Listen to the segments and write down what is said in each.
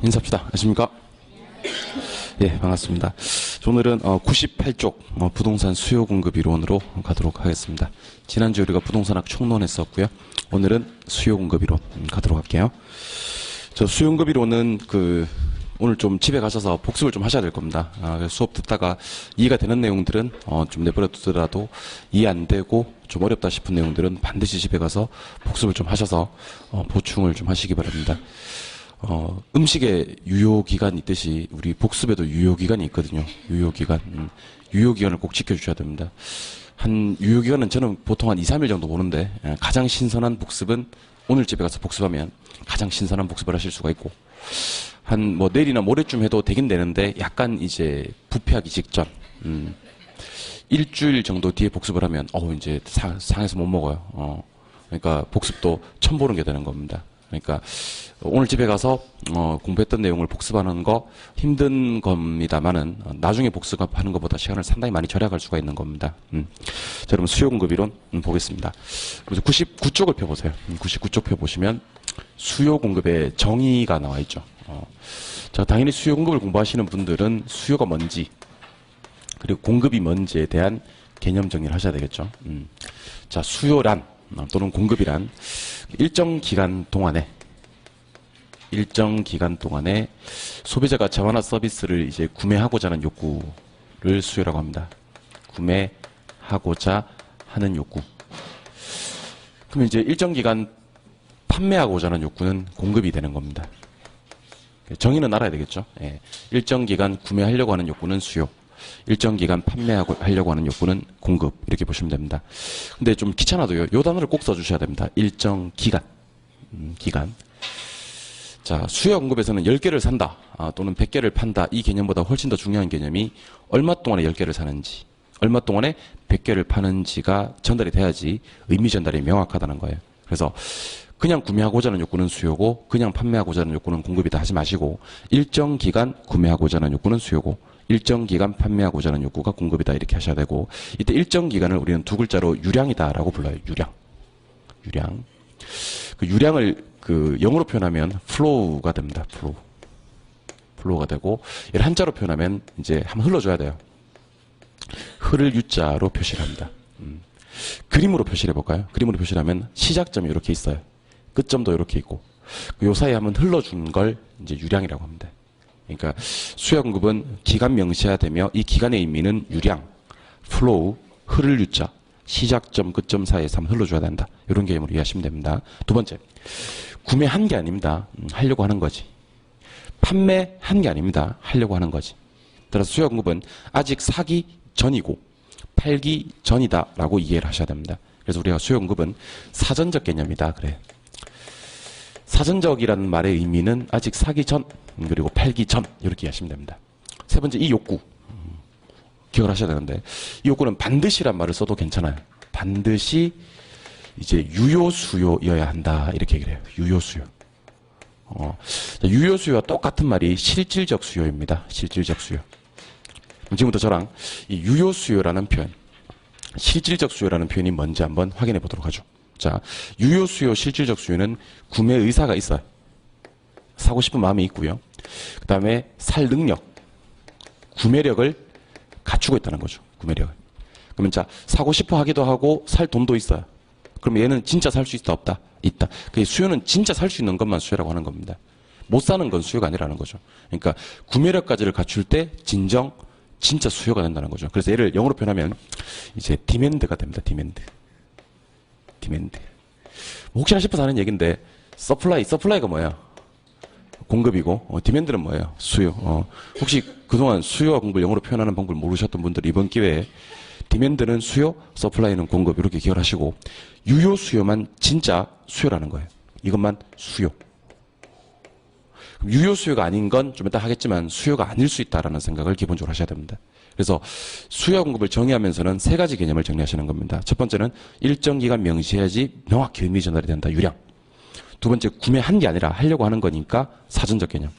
인사합시다. 안녕하십니까? 예, 반갑습니다. 오늘은 98쪽 부동산 수요 공급 이론으로 가도록 하겠습니다. 지난주 우리가 부동산학 총론했었고요. 오늘은 수요 공급 이론 가도록 할게요. 저 수요 공급 이론은 오늘 좀 집에 가셔서 복습을 좀 하셔야 될 겁니다. 수업 듣다가 이해가 되는 내용들은 좀 내버려 두더라도 이해 안 되고 좀 어렵다 싶은 내용들은 반드시 집에 가서 복습을 좀 하셔서 보충을 좀 하시기 바랍니다. 음식에 유효기간이 있듯이 우리 복습에도 유효기간이 있거든요. 유효기간. 유효기간을 꼭 지켜주셔야 됩니다. 유효기간은 저는 보통 한 2, 3일 정도 보는데 가장 신선한 복습은 오늘 집에 가서 복습하면 가장 신선한 복습을 하실 수가 있고 내일이나 모레쯤 해도 되긴 되는데 약간 이제 부패하기 직전 일주일 정도 뒤에 복습을 하면 이제 상해서 못 먹어요. 그러니까 복습도 처음 보는 게 되는 겁니다. 그러니까 오늘 집에 가서 공부했던 내용을 복습하는 거 힘든 겁니다만은 나중에 복습하는 것보다 시간을 상당히 많이 절약할 수가 있는 겁니다. 자, 여러분 수요 공급 이론 보겠습니다. 그래서 99쪽을 펴보세요. 99쪽 펴보시면 수요 공급의 정의가 나와 있죠. 자, 당연히 수요 공급을 공부하시는 분들은 수요가 뭔지 그리고 공급이 뭔지에 대한 개념 정리를 하셔야 되겠죠. 자, 수요란 또는 공급이란 일정 기간 동안에 소비자가 자원화 서비스를 이제 구매하고자 하는 욕구를 수요라고 합니다. 구매하고자 하는 욕구. 그러면 이제 일정 기간 판매하고자 하는 욕구는 공급이 되는 겁니다. 정의는 알아야 되겠죠. 예. 일정 기간 구매하려고 하는 욕구는 수요. 일정 기간 판매하려고 하는 욕구는 공급. 이렇게 보시면 됩니다. 근데 좀 귀찮아도요. 요 단어를 꼭 써주셔야 됩니다. 일정 기간. 기간. 자, 수요 공급에서는 10개를 산다. 또는 100개를 판다. 이 개념보다 훨씬 더 중요한 개념이 얼마 동안에 10개를 사는지, 얼마 동안에 100개를 파는지가 전달이 돼야지 의미 전달이 명확하다는 거예요. 그래서 그냥 구매하고자 하는 욕구는 수요고 그냥 판매하고자 하는 욕구는 공급이다 하지 마시고 일정 기간 구매하고자 하는 욕구는 수요고 일정 기간 판매하고자 하는 욕구가 공급이다 이렇게 하셔야 되고 이때 일정 기간을 우리는 두 글자로 유량이다라고 불러요. 유량. 그 유량을 영어로 표현하면 flow가 됩니다. flow가 되고 얘를 한자로 표현하면 이제 한번 흘러줘야 돼요. 흐를 유자로 표시를 합니다. 그림으로 표시를 해볼까요? 그림으로 표시를 하면 시작점이 이렇게 있어요. 끝점도 이렇게 있고 요 사이에 한번 흘러준 걸 이제 유량이라고 합니다. 그러니까 수요 공급은 기간 명시화되며 이 기간의 의미는 유량, flow, 흐를 유자, 시작점, 끝점 사이에서 한번 흘러줘야 된다. 이런 개념으로 이해하시면 됩니다. 두 번째, 구매한 게 아닙니다. 하려고 하는 거지. 판매한 게 아닙니다. 하려고 하는 거지. 따라서 수요 공급은 아직 사기 전이고 팔기 전이다라고 이해를 하셔야 됩니다. 그래서 우리가 수요 공급은 사전적 개념이다. 그래. 사전적이라는 말의 의미는 아직 사기 전 그리고 팔기 전 이렇게 이해하시면 됩니다. 세 번째, 이 욕구 기억을 하셔야 되는데 이 욕구는 반드시란 말을 써도 괜찮아요. 반드시 이제 유효수요여야 한다 이렇게 얘기를 해요. 유효수요. 유효수요와 똑같은 말이 실질적 수요입니다. 실질적 수요. 지금부터 저랑 이 유효수요라는 표현, 실질적 수요라는 표현이 뭔지 한번 확인해 보도록 하죠. 자, 유효수요, 실질적 수요는 구매 의사가 있어요. 사고 싶은 마음이 있고요. 그 다음에 살 능력, 구매력을 갖추고 있다는 거죠. 구매력을. 그러면 자, 사고 싶어 하기도 하고 살 돈도 있어요. 그럼 얘는 진짜 살 수 있다, 없다? 있다. 그 수요는 진짜 살 수 있는 것만 수요라고 하는 겁니다. 못 사는 건 수요가 아니라는 거죠. 그러니까 구매력까지를 갖출 때 진짜 수요가 된다는 거죠. 그래서 얘를 영어로 표현하면 이제 디맨드가 됩니다. 디맨드. 혹시나 싶어서 하는 얘기인데 서플라이가 뭐예요? 공급이고 디맨드는 뭐예요? 수요. 혹시 그동안 수요와 공급을 영어로 표현하는 방법을 모르셨던 분들 이번 기회에 디맨드는 수요, 서플라이는 공급 이렇게 기억을 하시고 유효 수요만 진짜 수요라는 거예요. 이것만 수요. 유효 수요가 아닌 건 좀 이따 하겠지만 수요가 아닐 수 있다라는 생각을 기본적으로 하셔야 됩니다. 그래서 수요 공급을 정의하면서는 세 가지 개념을 정리하시는 겁니다. 첫 번째는 일정 기간 명시해야지 명확히 의미 전달이 된다. 유량. 두 번째, 구매한 게 아니라 하려고 하는 거니까 사전적 개념.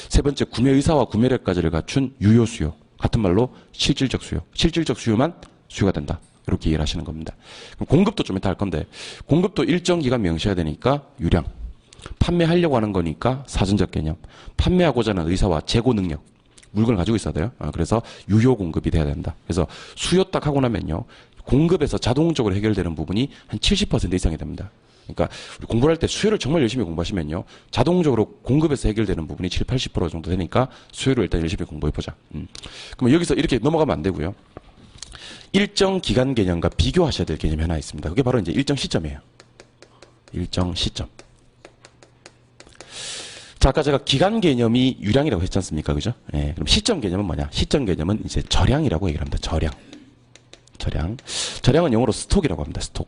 세 번째, 구매 의사와 구매력까지를 갖춘 유효 수요. 같은 말로 실질적 수요. 실질적 수요만 수요가 된다. 이렇게 이해를 하시는 겁니다. 그럼 공급도 좀 이따 할 건데 공급도 일정 기간 명시해야 되니까 유량. 판매하려고 하는 거니까 사전적 개념. 판매하고자 하는 의사와 재고 능력. 물건을 가지고 있어야 돼요. 그래서 유효 공급이 돼야 된다. 그래서 수요 딱 하고 나면요. 공급에서 자동적으로 해결되는 부분이 한 70% 이상이 됩니다. 그러니까 공부를 할 때 수요를 정말 열심히 공부하시면요. 자동적으로 공급에서 해결되는 부분이 7, 80% 정도 되니까 수요를 일단 열심히 공부해보자. 그럼 여기서 이렇게 넘어가면 안 되고요. 일정 기간 개념과 비교하셔야 될 개념이 하나 있습니다. 그게 바로 이제 일정 시점이에요. 일정 시점. 자, 아까 제가 기간 개념이 유량이라고 했지 않습니까? 그죠? 예, 그럼 시점 개념은 뭐냐? 시점 개념은 이제 절량이라고 얘기를 합니다. 절량. 절량. 절량은 영어로 스톡이라고 합니다. 스톡.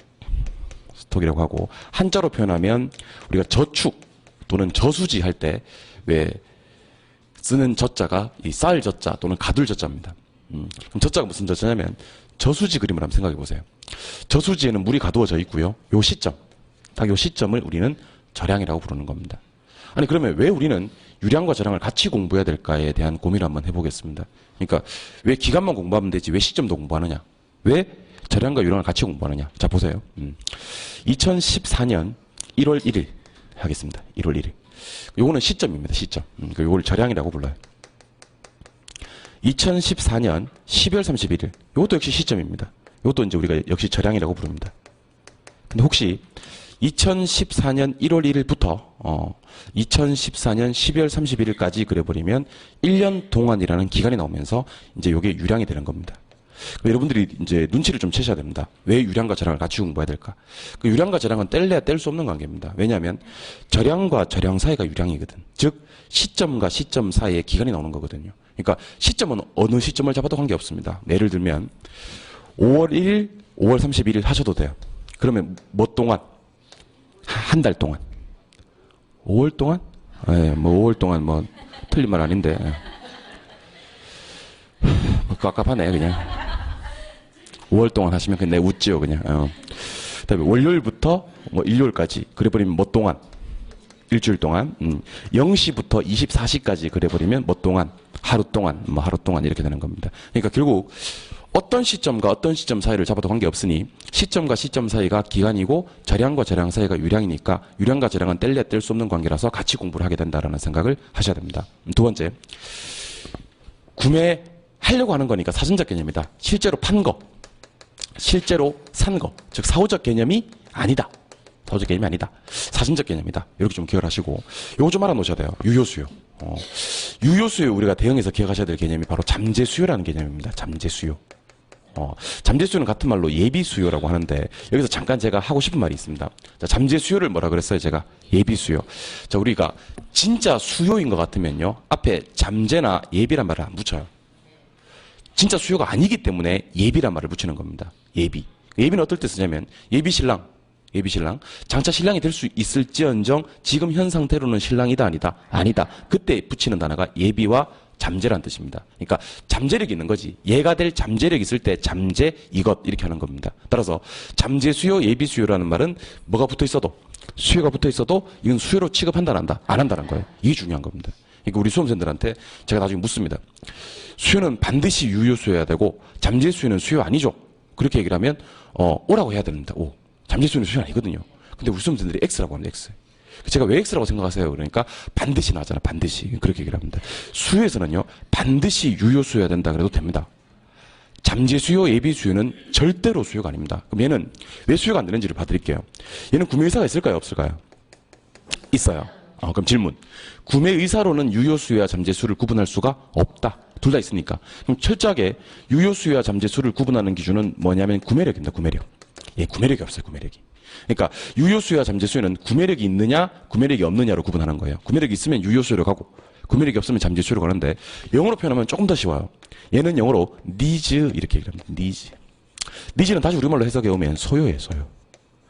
스톡이라고 하고, 한자로 표현하면 우리가 저축 또는 저수지 할 때 왜 쓰는 저자가 이 쌀 저자 또는 가둘 저자입니다. 그럼 저자가 무슨 저자냐면 저수지 그림을 한번 생각해 보세요. 저수지에는 물이 가두어져 있고요. 요 시점, 딱 요 시점을 우리는 절량이라고 부르는 겁니다. 아니 그러면 왜 우리는 유량과 절량을 같이 공부해야 될까에 대한 고민을 한번 해보겠습니다. 그러니까 왜 기간만 공부하면 되지 왜 시점도 공부하느냐? 왜 절량과 유량을 같이 공부하느냐? 자 보세요. 2014년 1월 1일 하겠습니다. 1월 1일. 요거는 시점입니다. 시점. 요걸 절량이라고 불러요. 2014년 12월 31일. 요것도 역시 시점입니다. 요것도 이제 우리가 역시 절량이라고 부릅니다. 근데 혹시 2014년 1월 1일부터 2014년 12월 31일까지 그려버리면 1년 동안이라는 기간이 나오면서 이제 요게 유량이 되는 겁니다. 여러분들이 이제 눈치를 좀 채셔야 됩니다. 왜 유량과 절량을 같이 공부해야 될까? 그 유량과 절량은 뗄래야 뗄 수 없는 관계입니다. 왜냐하면 절량과 절량 사이가 유량이거든. 즉 시점과 시점 사이에 기간이 나오는 거거든요. 그러니까 시점은 어느 시점을 잡아도 관계없습니다. 예를 들면 5월 1일, 5월 31일 하셔도 돼요. 그러면 뭐 동안? 한 달 동안. 5월 동안? 예, 뭐 5월 동안 뭐 틀린 말 아닌데. 뭐 깝깝하네 그냥. 5월 동안 하시면 그냥 내 웃지요 그냥. 그다음에 월요일부터 뭐 일요일까지 그래버리면 뭐 동안? 일주일 동안. 0시부터 24시까지 그래버리면 뭐 동안? 하루 동안. 뭐 하루 동안 이렇게 되는 겁니다. 그러니까 결국 어떤 시점과 어떤 시점 사이를 잡아도 관계없으니 시점과 시점 사이가 기간이고 절량과 절량 사이가 유량이니까 유량과 절량은 뗄래야 뗄 수 없는 관계라서 같이 공부를 하게 된다라는 생각을 하셔야 됩니다. 두 번째, 구매하려고 하는 거니까 사전적 개념이다. 실제로 판 거, 실제로 산 거, 즉 사후적 개념이 아니다. 사후적 개념이 아니다. 사전적 개념이다. 이렇게 좀 기억을 하시고 요거 좀 알아놓으셔야 돼요. 유효수요. 유효수요 우리가 대응해서 기억하셔야 될 개념이 바로 잠재수요라는 개념입니다. 잠재수요. 잠재수요는 같은 말로 예비수요라고 하는데 여기서 잠깐 제가 하고 싶은 말이 있습니다. 자, 잠재수요를 뭐라 그랬어요? 제가 예비수요. 자, 우리가 진짜 수요인 것 같으면요 앞에 잠재나 예비란 말을 안 붙여요. 진짜 수요가 아니기 때문에 예비란 말을 붙이는 겁니다. 예비. 예비는 어떨 때 쓰냐면 예비신랑, 예비신랑. 장차 신랑이 될 수 있을지언정 지금 현 상태로는 신랑이다 아니다? 아니다. 그때 붙이는 단어가 예비와 잠재란 뜻입니다. 그러니까 잠재력이 있는 거지. 얘가 될 잠재력이 있을 때 잠재 이것 이렇게 하는 겁니다. 따라서 잠재수요, 예비수요라는 말은 뭐가 붙어 있어도 수요가 붙어 있어도 이건 수요로 취급한다 안 한다? 안 한다는 거예요. 이게 중요한 겁니다. 그러니까 우리 수험생들한테 제가 나중에 묻습니다. 수요는 반드시 유효수요여야 되고 잠재수요는 수요 아니죠. 그렇게 얘기를 하면 O라고 해야 됩니다. O. 잠재수요는 수요 아니거든요. 근데 우리 수험생들이 X라고 합니다. X. 제가 왜 X라고 생각하세요? 그러니까 반드시 나잖아. 반드시. 그렇게 얘기를 합니다. 수요에서는요. 반드시 유효수요여야 된다 그래도 됩니다. 잠재수요, 예비수요는 절대로 수요가 아닙니다. 그럼 얘는 왜 수요가 안 되는지를 봐드릴게요. 얘는 구매의사가 있을까요? 없을까요? 있어요. 그럼 질문. 구매의사로는 유효수요와 잠재수요를 구분할 수가 없다. 둘 다 있으니까. 그럼 철저하게 유효수요와 잠재수요를 구분하는 기준은 뭐냐면 구매력입니다. 구매력. 예, 구매력이 없어요. 구매력이. 그러니까 유효수요와 잠재수요는 구매력이 있느냐 구매력이 없느냐로 구분하는 거예요. 구매력이 있으면 유효수요로 가고 구매력이 없으면 잠재수요로 가는데 영어로 표현하면 조금 더 쉬워요. 얘는 영어로 needs 이렇게 얘기합니다. needs. needs는 다시 우리말로 해석해 오면 소요예요. 소요.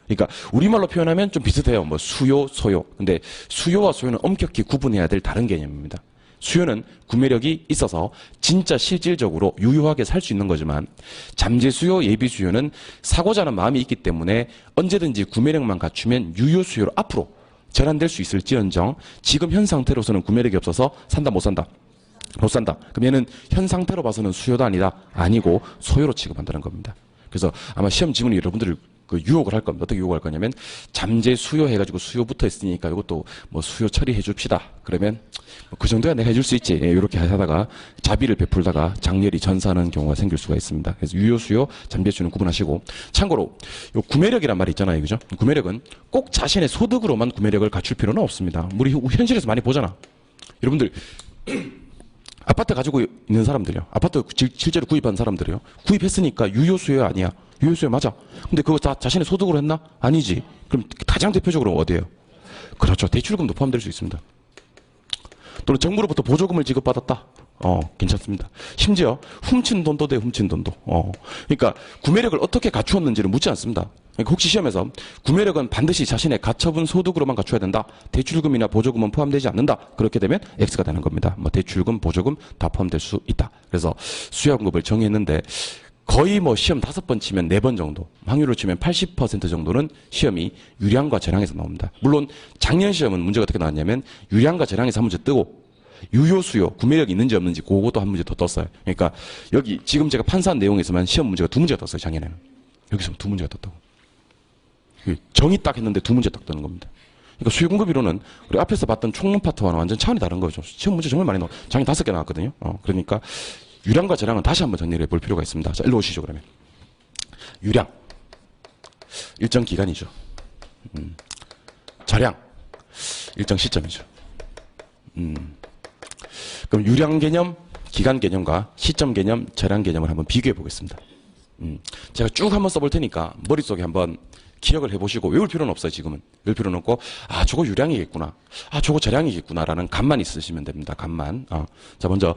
그러니까 우리말로 표현하면 좀 비슷해요. 뭐 수요, 소요. 근데 수요와 소요는 엄격히 구분해야 될 다른 개념입니다. 수요는 구매력이 있어서 진짜 실질적으로 유효하게 살 수 있는 거지만 잠재수요, 예비수요는 사고자 하는 마음이 있기 때문에 언제든지 구매력만 갖추면 유효수요로 앞으로 전환될 수 있을지언정 지금 현 상태로서는 구매력이 없어서 산다 못 산다? 못 산다. 그럼 얘는 현 상태로 봐서는 수요도 아니다. 아니고 소요로 취급한다는 겁니다. 그래서 아마 시험 지문이 여러분들을 그 유혹을 할 겁니다. 어떻게 유혹할 거냐면 잠재 수요 해가지고 수요 붙어 있으니까 이것도 뭐 수요 처리해 줍시다. 그러면 뭐그 정도야 내가 해줄 수 있지. 예, 이렇게 하다가 자비를 베풀다가 장렬히 전사하는 경우가 생길 수가 있습니다. 그래서 유효 수요, 잠재 수요는 구분하시고 참고로 요 구매력이란 말이 있잖아요, 그죠? 구매력은 꼭 자신의 소득으로만 구매력을 갖출 필요는 없습니다. 우리 현실에서 많이 보잖아. 여러분들 아파트 가지고 있는 사람들이요. 아파트 실제로 구입한 사람들이요. 구입했으니까 유효 수요 아니야. 유효 수요 맞아. 근데 그거 다 자신의 소득으로 했나? 아니지. 그럼 가장 대표적으로 어디예요? 그렇죠. 대출금도 포함될 수 있습니다. 또는 정부로부터 보조금을 지급받았다. 괜찮습니다. 심지어 훔친 돈도 돼, 훔친 돈도. 그러니까 구매력을 어떻게 갖추었는지를 묻지 않습니다. 그러니까 혹시 시험에서 구매력은 반드시 자신의 가처분 소득으로만 갖춰야 된다. 대출금이나 보조금은 포함되지 않는다. 그렇게 되면 X가 되는 겁니다. 뭐 대출금, 보조금 다 포함될 수 있다. 그래서 수요금급을 정했는데 거의 뭐 시험 5번 치면 4번 정도, 확률로 치면 80% 정도는 시험이 유량과 재량에서 나옵니다. 물론 작년 시험은 문제가 어떻게 나왔냐면 유량과 재량에서 한 문제 뜨고 유효 수요, 구매력이 있는지 없는지 그것도 한 문제 더 떴어요. 그러니까 여기 지금 제가 판사한 내용에서만 시험 문제가 2문제가 떴어요, 작년에는. 여기서 2문제가 떴다고. 정의 딱 했는데 2문제 딱 뜨는 겁니다. 그러니까 수요 공급 이론은 우리 앞에서 봤던 총론 파트와는 완전 차원이 다른 거죠. 시험 문제 정말 많이 나와. 작년 5개 나왔거든요. 그러니까 유량과 재량은 다시 한번 정리를 해볼 필요가 있습니다. 자, 일로 오시죠, 그러면. 유량. 일정 기간이죠. 저량. 일정 시점이죠. 그럼 유량 개념, 기간 개념과 시점 개념, 저량 개념을 한번 비교해 보겠습니다. 제가 쭉 한번 써볼 테니까 머릿속에 한번 기억을 해보시고 외울 필요는 없어요, 지금은. 외울 필요는 없고, 아, 저거 유량이겠구나. 아, 저거 저량이겠구나. 라는 감만 있으시면 됩니다. 감만. 자, 먼저,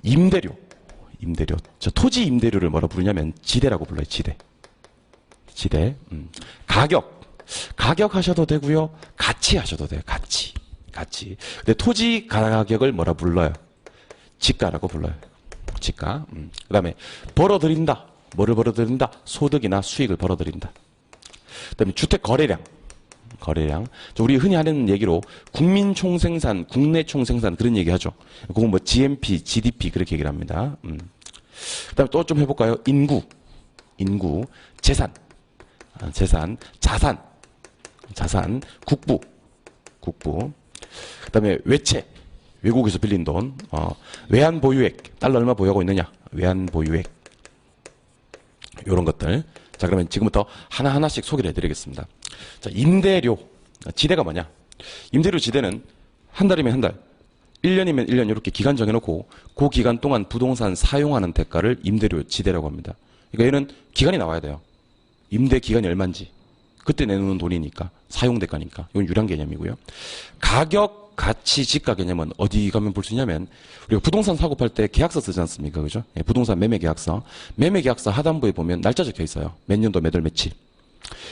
임대료. 임대료. 저 토지 임대료를 뭐라 부르냐면 지대라고 불러요. 지대. 지대. 가격. 가격 하셔도 되고요. 가치 하셔도 돼요. 가치. 가치. 근데 토지 가격을 뭐라 불러요? 지가라고 불러요. 지가. 그다음에 벌어들인다. 뭐를 벌어들인다? 소득이나 수익을 벌어들인다. 그다음에 주택 거래량. 거래량. 우리 흔히 하는 얘기로 국민 총생산, 국내 총생산 그런 얘기 하죠. 그건 뭐 GNP, GDP 그렇게 얘기를 합니다. 그다음에 또 좀 해볼까요? 인구, 인구, 재산, 재산, 자산, 자산, 국부, 국부. 그다음에 외채, 외국에서 빌린 돈, 외환 보유액, 달러 얼마 보유하고 있느냐? 외환 보유액. 이런 것들. 자, 그러면 지금부터 하나하나씩 소개를 해드리겠습니다. 자, 임대료. 지대가 뭐냐? 임대료 지대는 한 달이면 한 달, 1년이면 1년 이렇게 기간 정해놓고 그 기간 동안 부동산 사용하는 대가를 임대료 지대라고 합니다. 그러니까 얘는 기간이 나와야 돼요. 임대 기간이 얼마인지. 그때 내놓는 돈이니까. 사용 대가니까. 이건 유량 개념이고요. 가격, 가치, 지가 개념은 어디 가면 볼 수 있냐면 우리가 부동산 사고 팔 때 계약서 쓰지 않습니까? 그죠? 예, 부동산 매매 계약서. 매매 계약서 하단부에 보면 날짜 적혀 있어요. 몇 년도 몇 월 며칠.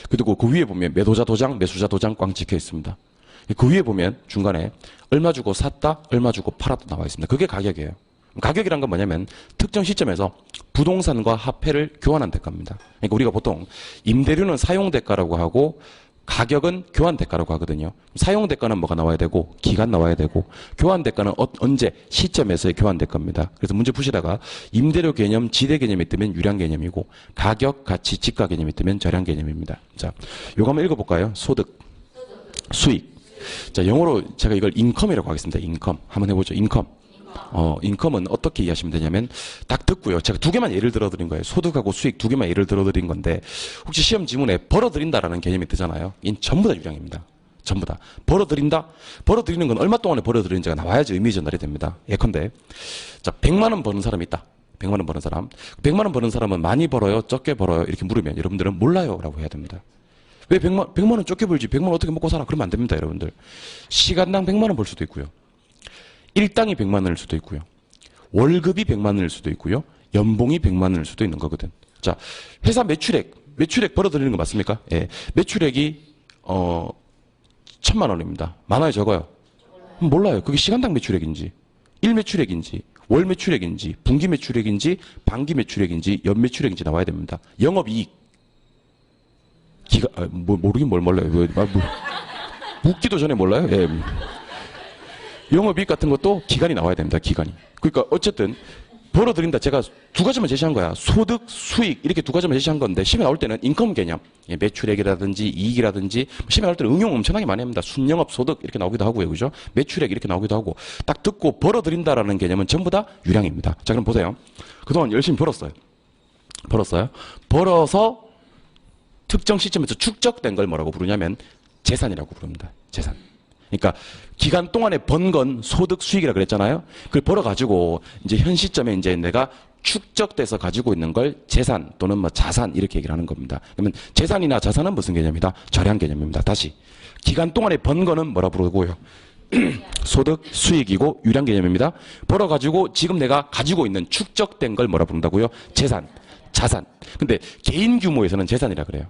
그리고 그 위에 보면 매도자 도장, 매수자 도장 꽝 찍혀 있습니다. 그 위에 보면 중간에 얼마 주고 샀다, 얼마 주고 팔았다 나와 있습니다. 그게 가격이에요. 가격이란 건 뭐냐면 특정 시점에서 부동산과 화폐를 교환한 대가입니다. 그러니까 우리가 보통 임대료는 사용 대가라고 하고 가격은 교환 대가라고 하거든요. 사용 대가는 뭐가 나와야 되고 기간 나와야 되고 교환 대가는 언제 시점에서의 교환 대가입니다. 그래서 문제 푸시다가 임대료 개념, 지대 개념이 뜨면 유량 개념이고 가격, 가치, 지가 개념이 뜨면 저량 개념입니다. 자, 요거 한번 읽어볼까요? 소득, 수익. 자, 영어로 제가 이걸 인컴이라고 하겠습니다. 인컴. 한번 해보죠. 인컴. 인컴은 어떻게 이해하시면 되냐면 딱 듣고요. 제가 2개만 예를 들어드린 거예요. 소득하고 수익 2개만 예를 들어드린 건데 혹시 시험 지문에 벌어들인다라는 개념이 뜨잖아요. 이건 전부 다 유량입니다. 전부 다. 벌어들인다? 벌어들이는 건 얼마 동안에 벌어들이는지가 나와야지 의미 전달이 됩니다. 예컨대 자, 100만 원 버는 사람이 있다. 100만 원 버는 사람. 100만 원 버는 사람은 많이 벌어요? 적게 벌어요? 이렇게 물으면 여러분들은 몰라요 라고 해야 됩니다. 왜 100만 원 적게 벌지? 100만 원 어떻게 먹고 살아? 그러면 안 됩니다, 여러분들. 시간당 100만 원 벌 수도 있고요. 일당이 100만 원일 수도 있고요. 월급이 100만 원일 수도 있고요. 연봉이 100만 원일 수도 있는 거거든. 자, 회사 매출액 벌어들이는 거 맞습니까? 예. 매출액이 1000만 원입니다. 많아요, 적어요? 몰라요. 그게 시간당 매출액인지, 일 매출액인지, 월 매출액인지, 분기 매출액인지, 반기 매출액인지, 연 매출액인지 나와야 됩니다. 영업이익. 모르긴 뭘 몰라요. 묻기도 전에 몰라요? 예. 영업이익 같은 것도 기간이 나와야 됩니다. 기간이. 그러니까 어쨌든 벌어들인다. 제가 두 가지만 제시한 거야. 소득, 수익 이렇게 두 가지만 제시한 건데 시험에 나올 때는 인컴 개념, 매출액이라든지 이익이라든지 시험에 나올 때는 응용 엄청나게 많이 합니다. 순영업 소득 이렇게 나오기도 하고요. 그죠? 매출액 이렇게 나오기도 하고 딱 듣고 벌어들인다라는 개념은 전부 다 유량입니다. 자, 그럼 보세요. 그동안 열심히 벌었어요. 벌어서 특정 시점에서 축적된 걸 뭐라고 부르냐면 재산이라고 부릅니다. 재산. 그러니까 기간 동안에 번 건 소득 수익이라 그랬잖아요. 그걸 벌어가지고 이제 현 시점에 이제 내가 축적돼서 가지고 있는 걸 재산 또는 뭐 자산 이렇게 얘기를 하는 겁니다. 그러면 재산이나 자산은 무슨 개념이다? 절약 개념입니다. 다시 기간 동안에 번 거는 뭐라 부르고요? 소득 수익이고 유량 개념입니다. 벌어가지고 지금 내가 가지고 있는 축적된 걸 뭐라 부른다고요? 재산, 자산. 근데 개인 규모에서는 재산이라 그래요.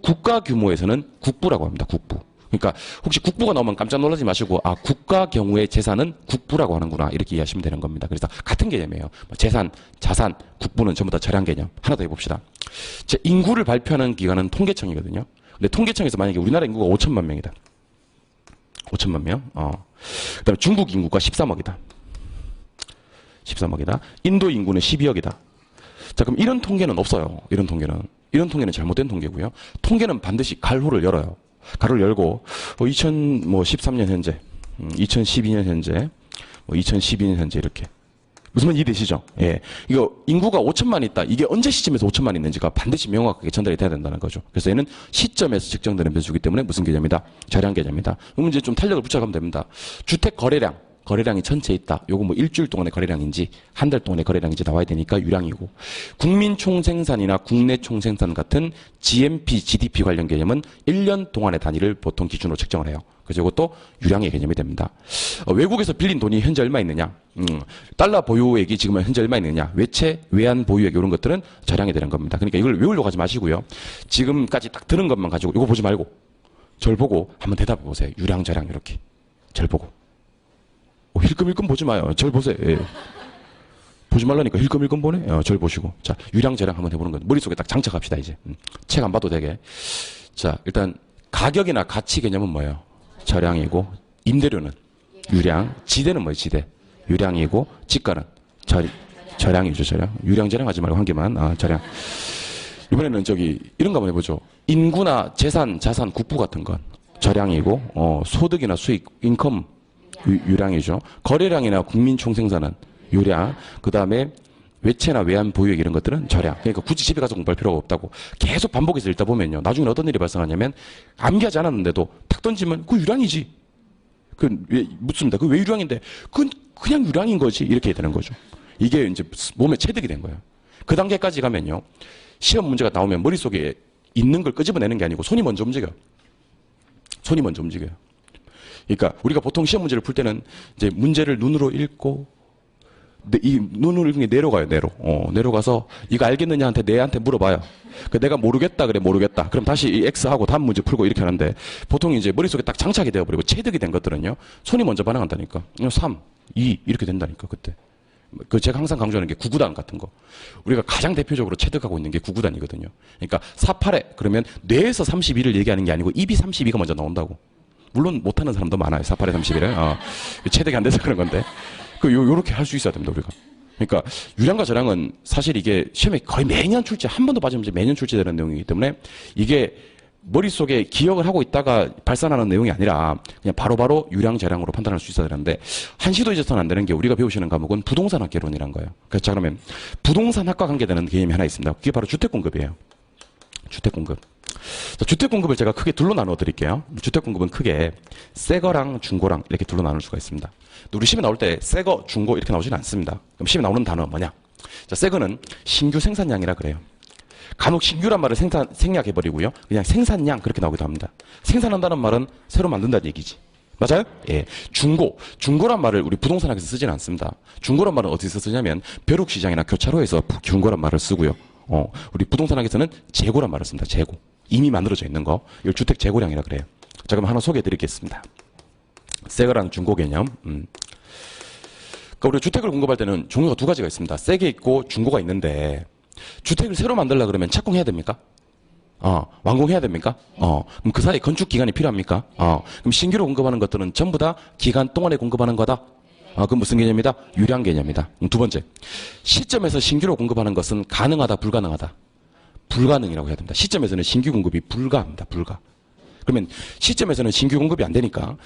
국가 규모에서는 국부라고 합니다. 국부. 그러니까 혹시 국부가 나오면 깜짝 놀라지 마시고 아 국가 경우의 재산은 국부라고 하는구나 이렇게 이해하시면 되는 겁니다. 그래서 같은 개념이에요. 재산, 자산, 국부는 전부 다 절약 개념. 하나 더 해봅시다. 제 인구를 발표하는 기관은 통계청이거든요. 근데 통계청에서 만약에 우리나라 인구가 5천만 명이다. 5천만 명. 그다음에 중국 인구가 13억이다. 13억이다. 인도 인구는 12억이다. 자, 그럼 이런 통계는 없어요. 이런 통계는 잘못된 통계고요. 통계는 반드시 갈호를 열어요. 가로를 열고 2013년 현재, 2012년 현재, 2012년 현재 이렇게 무슨 말 이해되시죠? 예, 이거 인구가 5천만 있다. 이게 언제 시점에서 5천만 있는지가 반드시 명확하게 전달이 돼야 된다는 거죠. 그래서 얘는 시점에서 측정되는 변수이기 때문에 무슨 개념이다? 절약 개념이다. 그럼 이제 좀 탄력을 붙여가면 됩니다. 주택 거래량이 전체 있다. 요거 뭐 일주일 동안의 거래량인지 한 달 동안의 거래량인지 나와야 되니까 유량이고 국민 총생산이나 국내 총생산 같은 GNP, GDP 관련 개념은 1년 동안의 단위를 보통 기준으로 측정을 해요. 그래서 이것도 유량의 개념이 됩니다. 외국에서 빌린 돈이 현재 얼마 있느냐? 달러 보유액이 지금 현재 얼마 있느냐? 외채, 외환 보유액 이런 것들은 절약이 되는 겁니다. 그러니까 이걸 외우려고 하지 마시고요. 지금까지 딱 들은 것만 가지고 이거 보지 말고 절 보고 한번 대답해 보세요. 유량, 절약 이렇게. 절 보고. 힐끔힐끔 보지 마요. 절 보세요. 예. 보지 말라니까 힐끔힐끔 보네. 절 보시고. 자, 유량, 절약 한번 해보는 거예요. 머릿속에 딱 장착합시다, 이제. 책 안 봐도 되게. 자, 일단 가격이나 가치 개념은 뭐예요? 절약이고, 임대료는 유량, 지대는 뭐예요? 지대. 유량이고, 지가는 절약이죠, 절약. 유량, 절약 하지 말고 한 개만. 절약. 이번에는 이런 거 한번 해보죠. 인구나 재산, 자산, 국부 같은 건 절약이고, 소득이나 수익, 인컴, 유량이죠. 거래량이나 국민 총생산은 유량. 그 다음에 외채나 외환 보유액 이런 것들은 절약. 그러니까 굳이 집에 가서 공부할 필요가 없다고 계속 반복해서 읽다 보면요. 나중에 어떤 일이 발생하냐면 암기하지 않았는데도 탁 던지면 그 유량이지. 왜 묻습니다. 그 왜 유량인데? 그건 그냥 유량인 거지. 이렇게 되는 거죠. 이게 이제 몸에 체득이 된 거예요. 그 단계까지 가면요. 시험 문제가 나오면 머릿속에 있는 걸 끄집어내는 게 아니고 손이 먼저 움직여요. 손이 먼저 움직여요. 그러니까 우리가 보통 시험 문제를 풀 때는 이제 문제를 눈으로 읽고 이 눈으로 읽는 게 내려가요. 내려가서 이거 알겠느냐 내한테 물어봐요. 내가 모르겠다 그래 모르겠다. 그럼 다시 이 X하고 다음 문제 풀고 이렇게 하는데 보통 이제 머릿속에 딱 장착이 되어버리고 체득이 된 것들은요. 손이 먼저 반응한다니까. 3, 2 이렇게 된다니까 그때. 제가 항상 강조하는 게 구구단 같은 거. 우리가 가장 대표적으로 체득하고 있는 게 구구단이거든요. 그러니까 4, 8에 그러면 뇌에서 32를 얘기하는 게 아니고 입이 32가 먼저 나온다고. 물론 못하는 사람도 많아요. 4, 8에 31을. 체득이 안 돼서 그런 건데. 요렇게 할 수 있어야 됩니다, 우리가. 그러니까, 유량과 절약은 사실 이게 시험에 거의 매년 출제, 한 번도 빠짐없이 매년 출제되는 내용이기 때문에 이게 머릿속에 기억을 하고 있다가 발산하는 내용이 아니라 그냥 바로바로 유량, 절약으로 판단할 수 있어야 되는데 한시도 잊어서는 안 되는 게 우리가 배우시는 과목은 부동산학개론이란 거예요. 그래서 자, 그러면 부동산학과 관계되는 개념이 하나 있습니다. 그게 바로 주택공급이에요. 주택공급. 주택공급을 제가 크게 둘로 나눠 드릴게요. 주택공급은 크게 새 거랑 중고랑 이렇게 둘로 나눌 수가 있습니다. 우리 시험에 나올 때 새 거, 중고 이렇게 나오지는 않습니다. 그럼 시험에 나오는 단어 뭐냐? 자, 새 거는 신규 생산량이라 그래요. 간혹 신규란 말을 생략해버리고요. 그냥 생산량 그렇게 나오기도 합니다. 생산한다는 말은 새로 만든다는 얘기지. 맞아요? 예. 중고란 말을 우리 부동산학에서 쓰지는 않습니다. 중고란 말은 어디서 쓰냐면 벼룩시장이나 교차로에서 중고란 말을 쓰고요. 우리 부동산학에서는 재고란 말을 씁니다. 재고. 이미 만들어져 있는 거. 이걸 주택 재고량이라 그래요. 자, 그럼 하나 소개해 드리겠습니다. 새거랑 중고 개념. 그러니까 우리 주택을 공급할 때는 종류가 두 가지가 있습니다. 새게 있고 중고가 있는데 주택을 새로 만들려고 그러면 착공해야 됩니까? 완공해야 됩니까? 그럼 그 사이에 건축 기간이 필요합니까? 그럼 신규로 공급하는 것들은 전부 다 기간 동안에 공급하는 거다? 그건 무슨 개념이다? 유량 개념이다. 두 번째, 시점에서 신규로 공급하는 것은 가능하다, 불가능하다? 불가능이라고 해야 됩니다. 시점에서는 신규 공급이 불가합니다. 불가. 그러면 시점에서는 신규 공급이 안 되니까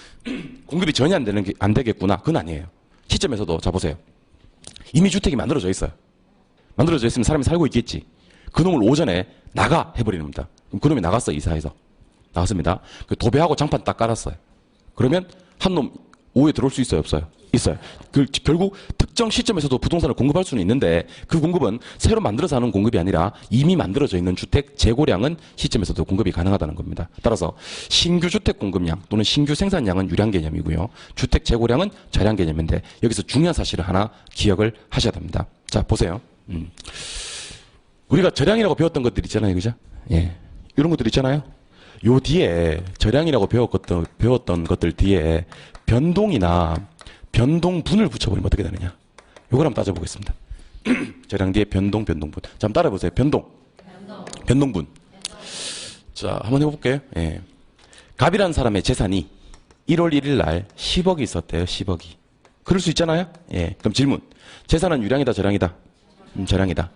공급이 전혀 안 되겠구나. 그건 아니에요. 시점에서도 자 보세요. 이미 주택이 만들어져 있어요. 만들어져 있으면 사람이 살고 있겠지. 그놈을 오전에 나가 해버리는 겁니다. 그럼 그놈이 나갔어, 이사해서. 나갔습니다. 그 도배하고 장판 딱 깔았어요. 그러면 한 놈 오후에 들어올 수 있어요, 없어요? 있어요. 결국 특정 시점에서도 부동산을 공급할 수는 있는데 그 공급은 새로 만들어서 하는 공급이 아니라 이미 만들어져 있는 주택 재고량은 시점에서도 공급이 가능하다는 겁니다. 따라서 신규 주택 공급량 또는 신규 생산량은 유량 개념이고요. 주택 재고량은 저량 개념인데 여기서 중요한 사실을 하나 기억을 하셔야 됩니다. 자, 보세요. 우리가 저량이라고 배웠던 것들 있잖아요, 그죠? 예. 이런 것들 있잖아요. 요 뒤에 저량이라고 배웠던 것들 뒤에 변동이나 변동분을 붙여버리면 어떻게 되느냐. 요걸 한번 따져보겠습니다. 저량 뒤에 변동분. 자, 한번 따라해보세요. 변동분. 자, 한번 해볼게요. 예. 갑이라는 사람의 재산이 1월 1일 날 10억이 있었대요. 10억이. 그럴 수 있잖아요. 예. 그럼 질문. 재산은 유량이다, 저량이다? 저량이다.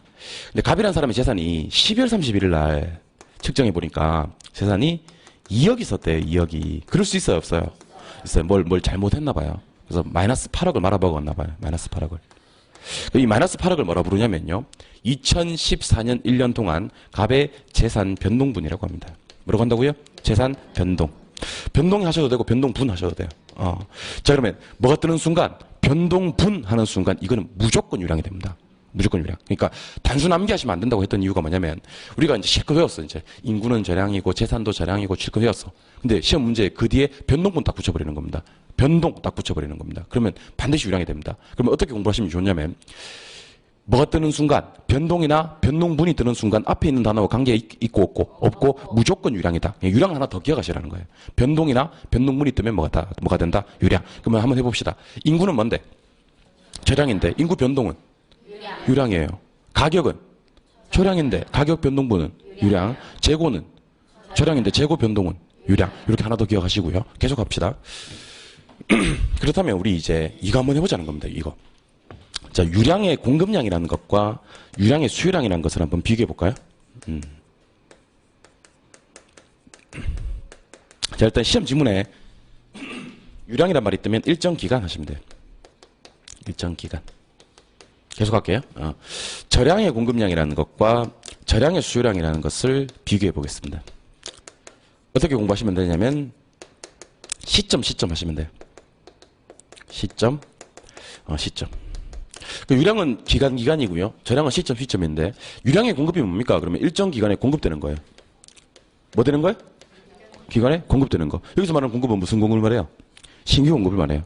근데 갑이라는 사람의 재산이 12월 31일 날 측정해보니까 재산이 2억 있었대요. 2억이. 그럴 수 있어요, 없어요? 있어요. 뭘 잘못했나 봐요. 그래서 마이너스 8억을 말아먹었나 봐요. 마이너스 8억을. 이 마이너스 8억을 뭐라 부르냐면요. 2014년 1년 동안 갑의 재산 변동분이라고 합니다. 뭐라고 한다고요? 재산 변동. 변동 하셔도 되고 변동분 하셔도 돼요. 자, 그러면 뭐가 뜨는 순간 변동분 하는 순간 이거는 무조건 유량이 됩니다. 무조건 유량. 그러니까 단순 암기하시면 안 된다고 했던 이유가 뭐냐면 우리가 이제 실컷 외웠어. 이제 인구는 저량이고 재산도 저량이고 실컷 외웠어. 근데 시험 문제에 그 뒤에 변동분 딱 붙여버리는 겁니다. 변동 딱 붙여버리는 겁니다. 그러면 반드시 유량이 됩니다. 그러면 어떻게 공부하시면 좋냐면 뭐가 뜨는 순간 변동이나 변동분이 뜨는 순간 앞에 있는 단어와 관계 있고 없고 무조건 유량이다. 유량 하나 더 기억하시라는 거예요. 변동이나 변동분이 뜨면 뭐가 된다? 유량. 그러면 한번 해봅시다. 인구는 뭔데? 저량인데 인구 변동은? 유량이에요. 가격은? 초량인데 가격 변동분은? 유량. 재고는? 초량인데 재고 변동은? 유량. 이렇게 하나 더 기억하시고요. 계속 합시다. 그렇다면 우리 이제 이거 한번 해보자는 겁니다. 이거. 자, 유량의 공급량이라는 것과 유량의 수요량이라는 것을 한번 비교해 볼까요? 자, 일단 시험 지문에 유량이란 말이 뜨면 일정 기간 하시면 돼요. 일정 기간. 계속 할게요. 저량의 공급량이라는 것과 저량의 수요량이라는 것을 비교해 보겠습니다. 어떻게 공부하시면 되냐면 시점 하시면 돼요. 시점. 그 유량은 기간이고요. 저량은 시점인데 유량의 공급이 뭡니까? 그러면 일정 기간에 공급되는 거예요. 뭐 되는 거예요? 기간에 공급되는 거. 여기서 말하는 공급은 무슨 공급을 말해요? 신규 공급을 말해요.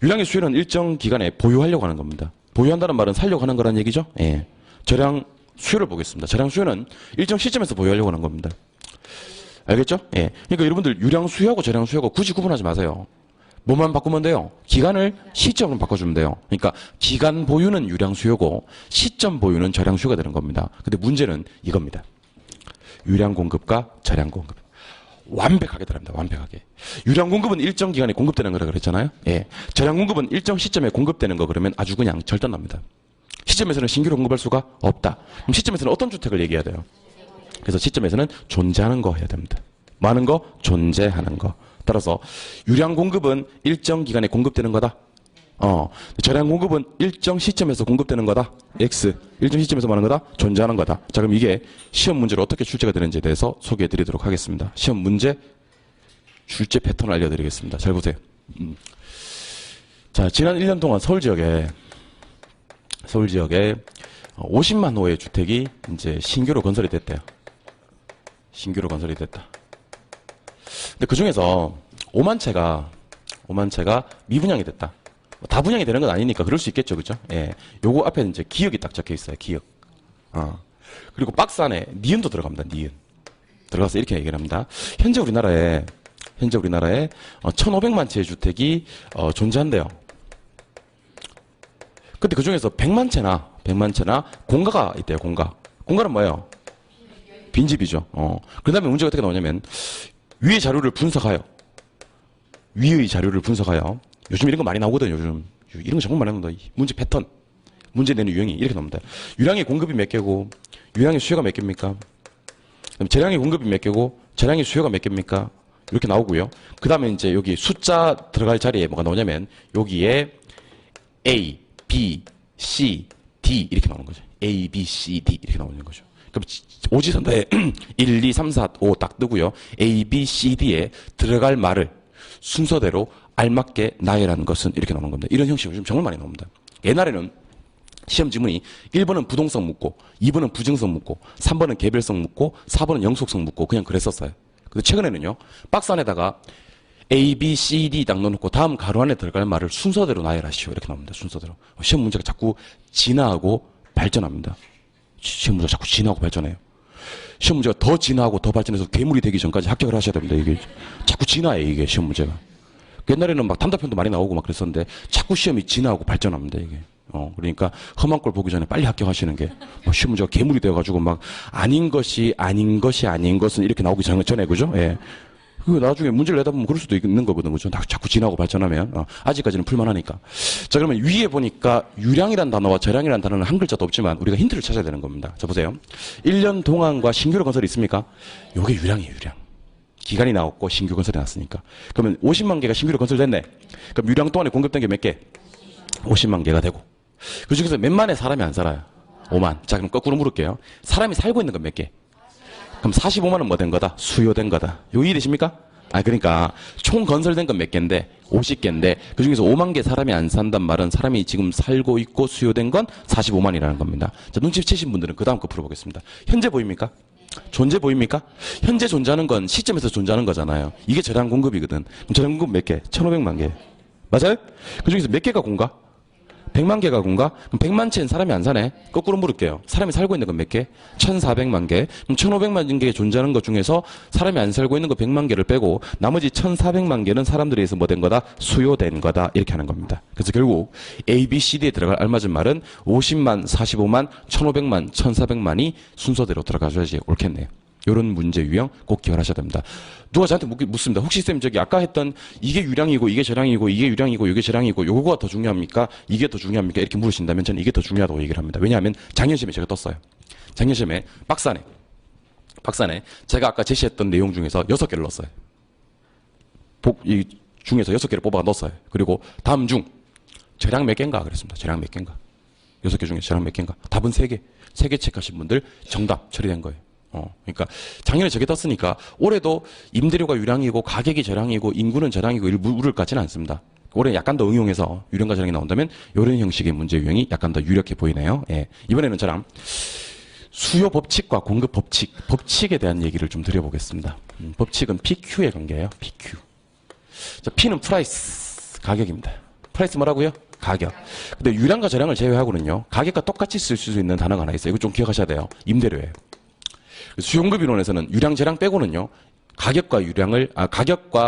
유량의 수요는 일정 기간에 보유하려고 하는 겁니다. 보유한다는 말은 살려고 하는 거란 얘기죠? 예. 저량 수요를 보겠습니다. 저량 수요는 일정 시점에서 보유하려고 하는 겁니다. 알겠죠? 예. 그러니까 여러분들 유량 수요하고 저량 수요하고 굳이 구분하지 마세요. 뭐만 바꾸면 돼요? 기간을 시점으로 바꿔주면 돼요. 그러니까 기간 보유는 유량 수요고 시점 보유는 저량 수요가 되는 겁니다. 근데 문제는 이겁니다. 유량 공급과 저량 공급. 완벽하게 다릅니다. 완벽하게. 유량 공급은 일정 기간에 공급되는 거라 그랬잖아요. 예. 저량 공급은 일정 시점에 공급되는 거 그러면 아주 그냥 절단납니다. 시점에서는 신규로 공급할 수가 없다. 그럼 시점에서는 어떤 주택을 얘기해야 돼요? 그래서 시점에서는 존재하는 거 해야 됩니다. 많은 거? 존재하는 거. 따라서 유량 공급은 일정 기간에 공급되는 거다. 저량 공급은 일정 시점에서 공급되는 거다. X. 일정 시점에서 말하는 거다. 존재하는 거다. 자, 그럼 이게 시험 문제로 어떻게 출제가 되는지에 대해서 소개해 드리도록 하겠습니다. 시험 문제 출제 패턴을 알려드리겠습니다. 잘 보세요. 자, 지난 1년 동안 서울 지역에 50만 호의 주택이 이제 신규로 건설이 됐대요. 신규로 건설이 됐다. 근데 그 중에서 5만 채가 미분양이 됐다. 다 분양이 되는 건 아니니까 그럴 수 있겠죠, 그죠? 예. 요거 앞에 이제 기역이 딱 적혀 있어요, 기역. 그리고 박스 안에 니은도 들어갑니다, 니은. 들어가서 이렇게 얘기를 합니다. 현재 우리나라에 1,500만 채의 주택이 존재한대요. 근데 그 중에서 100만 채나 공가가 있대요, 공가. 공가는 뭐예요? 빈집이죠. 그 다음에 문제가 어떻게 나오냐면, 위의 자료를 분석하여. 요즘 이런 거 많이 나오거든요, 요즘. 이런 거 정말 많이 나옵니다. 문제 패턴, 문제 내는 유형이 이렇게 나옵니다. 유량의 공급이 몇 개고 유량의 수요가 몇 개입니까? 그럼 재량의 공급이 몇 개고 재량의 수요가 몇 개입니까? 이렇게 나오고요. 그 다음에 이제 여기 숫자 들어갈 자리에 뭐가 나오냐면 여기에 A, B, C, D 이렇게 나오는 거죠. A, B, C, D 이렇게 나오는 거죠. 그럼 오지선다에 1, 2, 3, 4, 5 딱 뜨고요. A, B, C, D에 들어갈 말을 순서대로 알맞게 나열하는 것은 이렇게 나오는 겁니다. 이런 형식이 요즘 정말 많이 나옵니다. 옛날에는 시험 지문이 1번은 부동성 묻고 2번은 부증성 묻고 3번은 개별성 묻고 4번은 영속성 묻고 그냥 그랬었어요. 근데 최근에는요. 박스 안에다가 A, B, C, D 딱 넣어놓고 다음 가로 안에 들어갈 말을 순서대로 나열하시오. 이렇게 나옵니다. 순서대로. 시험 문제가 자꾸 진화하고 발전합니다. 시험 문제가 자꾸 진화하고 발전해요. 시험 문제가 더 진화하고 더 발전해서 괴물이 되기 전까지 합격을 하셔야 됩니다. 이게 자꾸 진화해 이게 시험 문제가. 옛날에는 막 단답편도 많이 나오고 막 그랬었는데 자꾸 시험이 진화하고 발전합니다. 이게. 그러니까 험한 꼴 보기 전에 빨리 합격하시는 게 시험 문제가 괴물이 되어가지고 막 아닌 것이 아닌 것이 아닌 것은 이렇게 나오기 전에 그죠? 예. 그 나중에 문제를 내다 보면 그럴 수도 있는 거거든, 그죠? 자꾸 진화하고 발전하면 아직까지는 풀만하니까. 자, 그러면 위에 보니까 유량이란 단어와 저량이란 단어는 한 글자도 없지만 우리가 힌트를 찾아야 되는 겁니다. 자, 보세요. 1년 동안과 신규로 건설이 있습니까? 요게 유량이에요, 유량. 기간이 나왔고 신규 건설이 났으니까. 그러면 50만 개가 신규로 건설됐네. 그럼 유량 동안에 공급된 게 몇 개? 50만 개가 되고. 그 중에서 몇 만에 사람이 안 살아요? 5만. 자, 그럼 거꾸로 물을게요. 사람이 살고 있는 건 몇 개? 그럼 45만은 뭐 된 거다? 수요된 거다. 요 이해되십니까? 그러니까 총 건설된 건 몇 개인데 50개인데 그 중에서 5만 개 사람이 안 산단 말은 사람이 지금 살고 있고 수요된 건 45만이라는 겁니다. 자, 눈치채신 분들은 그 다음 거 풀어보겠습니다. 현재 보입니까? 존재 보입니까? 현재 존재하는 건 시점에서 존재하는 거잖아요. 이게 저량 공급이거든. 그럼 저량 공급 몇 개? 1,500만 개. 맞아요? 그 중에서 몇 개가 공가? 100만 개가 공가? 그럼 100만 채는 사람이 안 사네? 거꾸로 물을게요. 사람이 살고 있는 건 몇 개? 1,400만 개. 그럼 1,500만 개 존재하는 것 중에서 사람이 안 살고 있는 거 100만 개를 빼고 나머지 1,400만 개는 사람들에 의해서 뭐 된 거다? 수요된 거다. 이렇게 하는 겁니다. 그래서 결국 A, B, C, D에 들어갈 알맞은 말은 50만, 45만, 1,500만, 1,400만이 순서대로 들어가줘야지 옳겠네요. 이런 문제 유형 꼭 기억하셔야 됩니다. 누가 저한테 묻습니다. 혹시 쌤 저기 아까 했던 이게 유량이고 이게 저량이고 이게 유량이고 이게 저량이고 요거가 더 중요합니까? 이게 더 중요합니까? 이렇게 물으신다면 저는 이게 더 중요하다고 얘기를 합니다. 왜냐하면 작년 시험에 제가 떴어요. 작년 시험에 박스 안에 제가 아까 제시했던 내용 중에서 6개를 넣었어요. 이 중에서 6개를 뽑아 넣었어요. 그리고 다음 중 저량 몇 개인가 그랬습니다. 저량 몇 개인가. 6개 중에 저량 몇 개인가. 답은 3개. 3개 체크하신 분들 정답 처리된 거예요. 그러니까 작년에 저게 떴으니까 올해도 임대료가 유량이고 가격이 저량이고 인구는 저량이고 이를 물을 것 같지는 않습니다. 올해 약간 더 응용해서 유량과 저량이 나온다면 이런 형식의 문제 유형이 약간 더 유력해 보이네요. 예. 이번에는 저랑 수요 법칙과 공급 법칙에 대한 얘기를 좀 드려보겠습니다. 법칙은 PQ의 관계예요. PQ. 자, P는 프라이스, 가격입니다. 프라이스 뭐라고요? 가격. 근데 유량과 저량을 제외하고는요, 가격과 똑같이 쓸 수 있는 단어가 하나 있어요. 이거 좀 기억하셔야 돼요. 임대료예요. 수요공급 이론에서는 유량, 저량 빼고는요, 가격과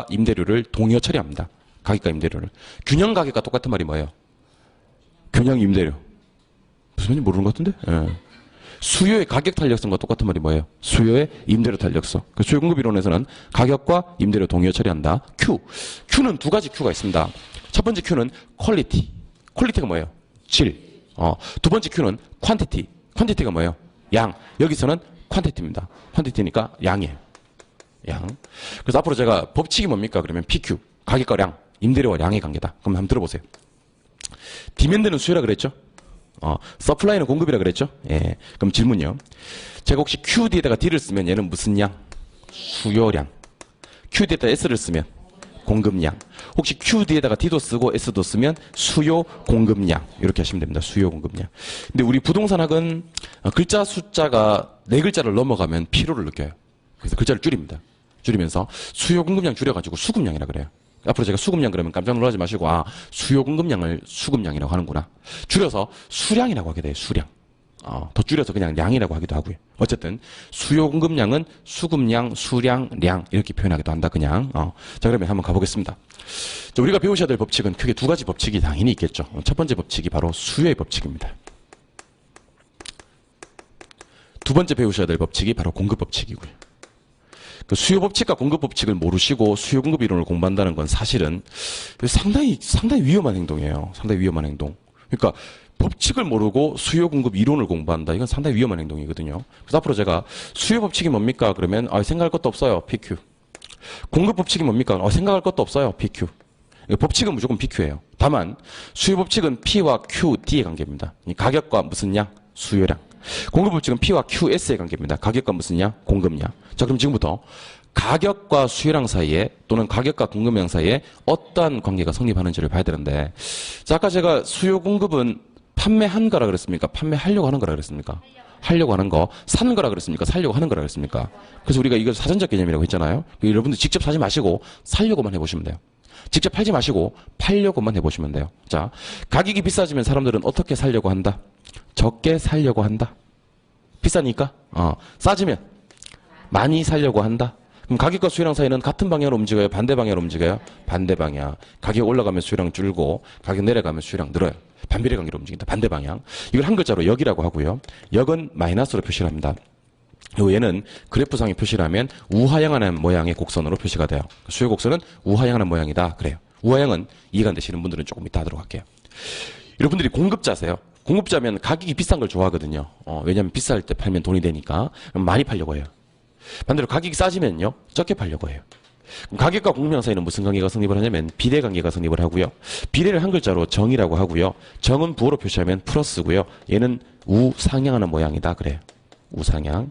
임대료를 동의어 처리합니다. 가격과 임대료를. 균형 가격과 똑같은 말이 뭐예요? 균형 임대료. 무슨 말인지 모르는 것 같은데? 예. 수요의 가격 탄력성과 똑같은 말이 뭐예요? 수요의 임대료 탄력성. 그 수요공급 이론에서는 가격과 임대료 동의어 처리한다. Q. Q는 두 가지 Q가 있습니다. 첫 번째 Q는 퀄리티. 퀄리티가 뭐예요? 질. 두 번째 Q는 퀀티티. 퀀티티가 뭐예요? 양. 여기서는 퀀티티입니다. 퀀티티니까 양이에요. 양. 그래서 앞으로 제가 법칙이 뭡니까? 그러면 PQ. 가격과 량. 임대료와 양의 관계다. 그럼 한번 들어보세요. 디맨드는 수요라 그랬죠? 서플라이는 공급이라 그랬죠? 예. 그럼 질문이요. 제가 혹시 Q 뒤에다가 D를 쓰면 얘는 무슨 양? 수요량. Q 뒤에다가 S를 쓰면 공급량. 혹시 Q 뒤에다가 D도 쓰고 S도 쓰면 수요 공급량. 이렇게 하시면 됩니다. 수요 공급량. 근데 우리 부동산학은 글자 숫자가 4글자를 넘어가면 피로를 느껴요. 그래서 글자를 줄입니다. 줄이면서 수요 공급량 줄여가지고 수급량이라 그래요. 앞으로 제가 수급량 그러면 깜짝 놀라지 마시고 수요 공급량을 수급량이라고 하는구나. 줄여서 수량이라고 하게 돼요. 수량. 더 줄여서 그냥 량이라고 하기도 하고요. 어쨌든 수요 공급량은 수급량, 수량, 량 이렇게 표현하기도 한다. 그냥. 자, 그러면 한번 가보겠습니다. 자, 우리가 배우셔야 될 법칙은 크게 두 가지 법칙이 당연히 있겠죠. 첫 번째 법칙이 바로 수요의 법칙입니다. 두 번째 배우셔야 될 법칙이 바로 공급 법칙이고요. 그 수요 법칙과 공급 법칙을 모르시고 수요 공급 이론을 공부한다는 건 사실은 상당히 위험한 행동이에요. 상당히 위험한 행동. 그러니까 법칙을 모르고 수요 공급 이론을 공부한다. 이건 상당히 위험한 행동이거든요. 그래서 앞으로 제가 수요 법칙이 뭡니까? 그러면 생각할 것도 없어요. PQ. 공급 법칙이 뭡니까? 생각할 것도 없어요. PQ. 법칙은 무조건 PQ예요. 다만 수요 법칙은 P와 Q, D의 관계입니다. 가격과 무슨 양? 수요량. 공급 법칙은 P와 QS의 관계입니다. 가격과 무슨 양? 공급량. 자, 그럼 지금부터 가격과 수요량 사이에 또는 가격과 공급량 사이에 어떠한 관계가 성립하는지를 봐야 되는데, 자, 아까 제가 수요 공급은 판매한 거라 그랬습니까? 판매하려고 하는 거라 그랬습니까? 하려고 하는 거. 사는 거라 그랬습니까? 살려고 하는 거라 그랬습니까? 그래서 우리가 이걸 사전적 개념이라고 했잖아요. 여러분들 직접 사지 마시고 살려고만 해보시면 돼요. 직접 팔지 마시고 팔려고만 해보시면 돼요. 자, 가격이 비싸지면 사람들은 어떻게 살려고 한다? 적게 살려고 한다. 비싸니까? 싸지면 많이 살려고 한다. 그럼 가격과 수요량 사이는 같은 방향으로 움직여요? 반대 방향으로 움직여요? 반대 방향. 가격 올라가면 수요량 줄고 가격 내려가면 수요량 늘어요. 반비례 관계로 움직인다. 반대 방향. 이걸 한 글자로 역이라고 하고요. 역은 마이너스로 표시를 합니다. 그리고 얘는 그래프상에 표시를 하면 우하향하는 모양의 곡선으로 표시가 돼요. 수요 곡선은 우하향하는 모양이다. 그래요. 우하향은 이해가 안 되시는 분들은 조금 이따 하도록 할게요. 여러분들이 공급자세요. 공급자면 가격이 비싼 걸 좋아하거든요. 왜냐하면 비쌀 때 팔면 돈이 되니까 많이 팔려고 해요. 반대로 가격이 싸지면요, 적게 팔려고 해요. 그럼 가격과 공급량 사이는 무슨 관계가 성립을 하냐면 비례 관계가 성립을 하고요. 비례를 한 글자로 정이라고 하고요. 정은 부호로 표시하면 플러스고요. 얘는 우상향하는 모양이다. 그래요. 우상향.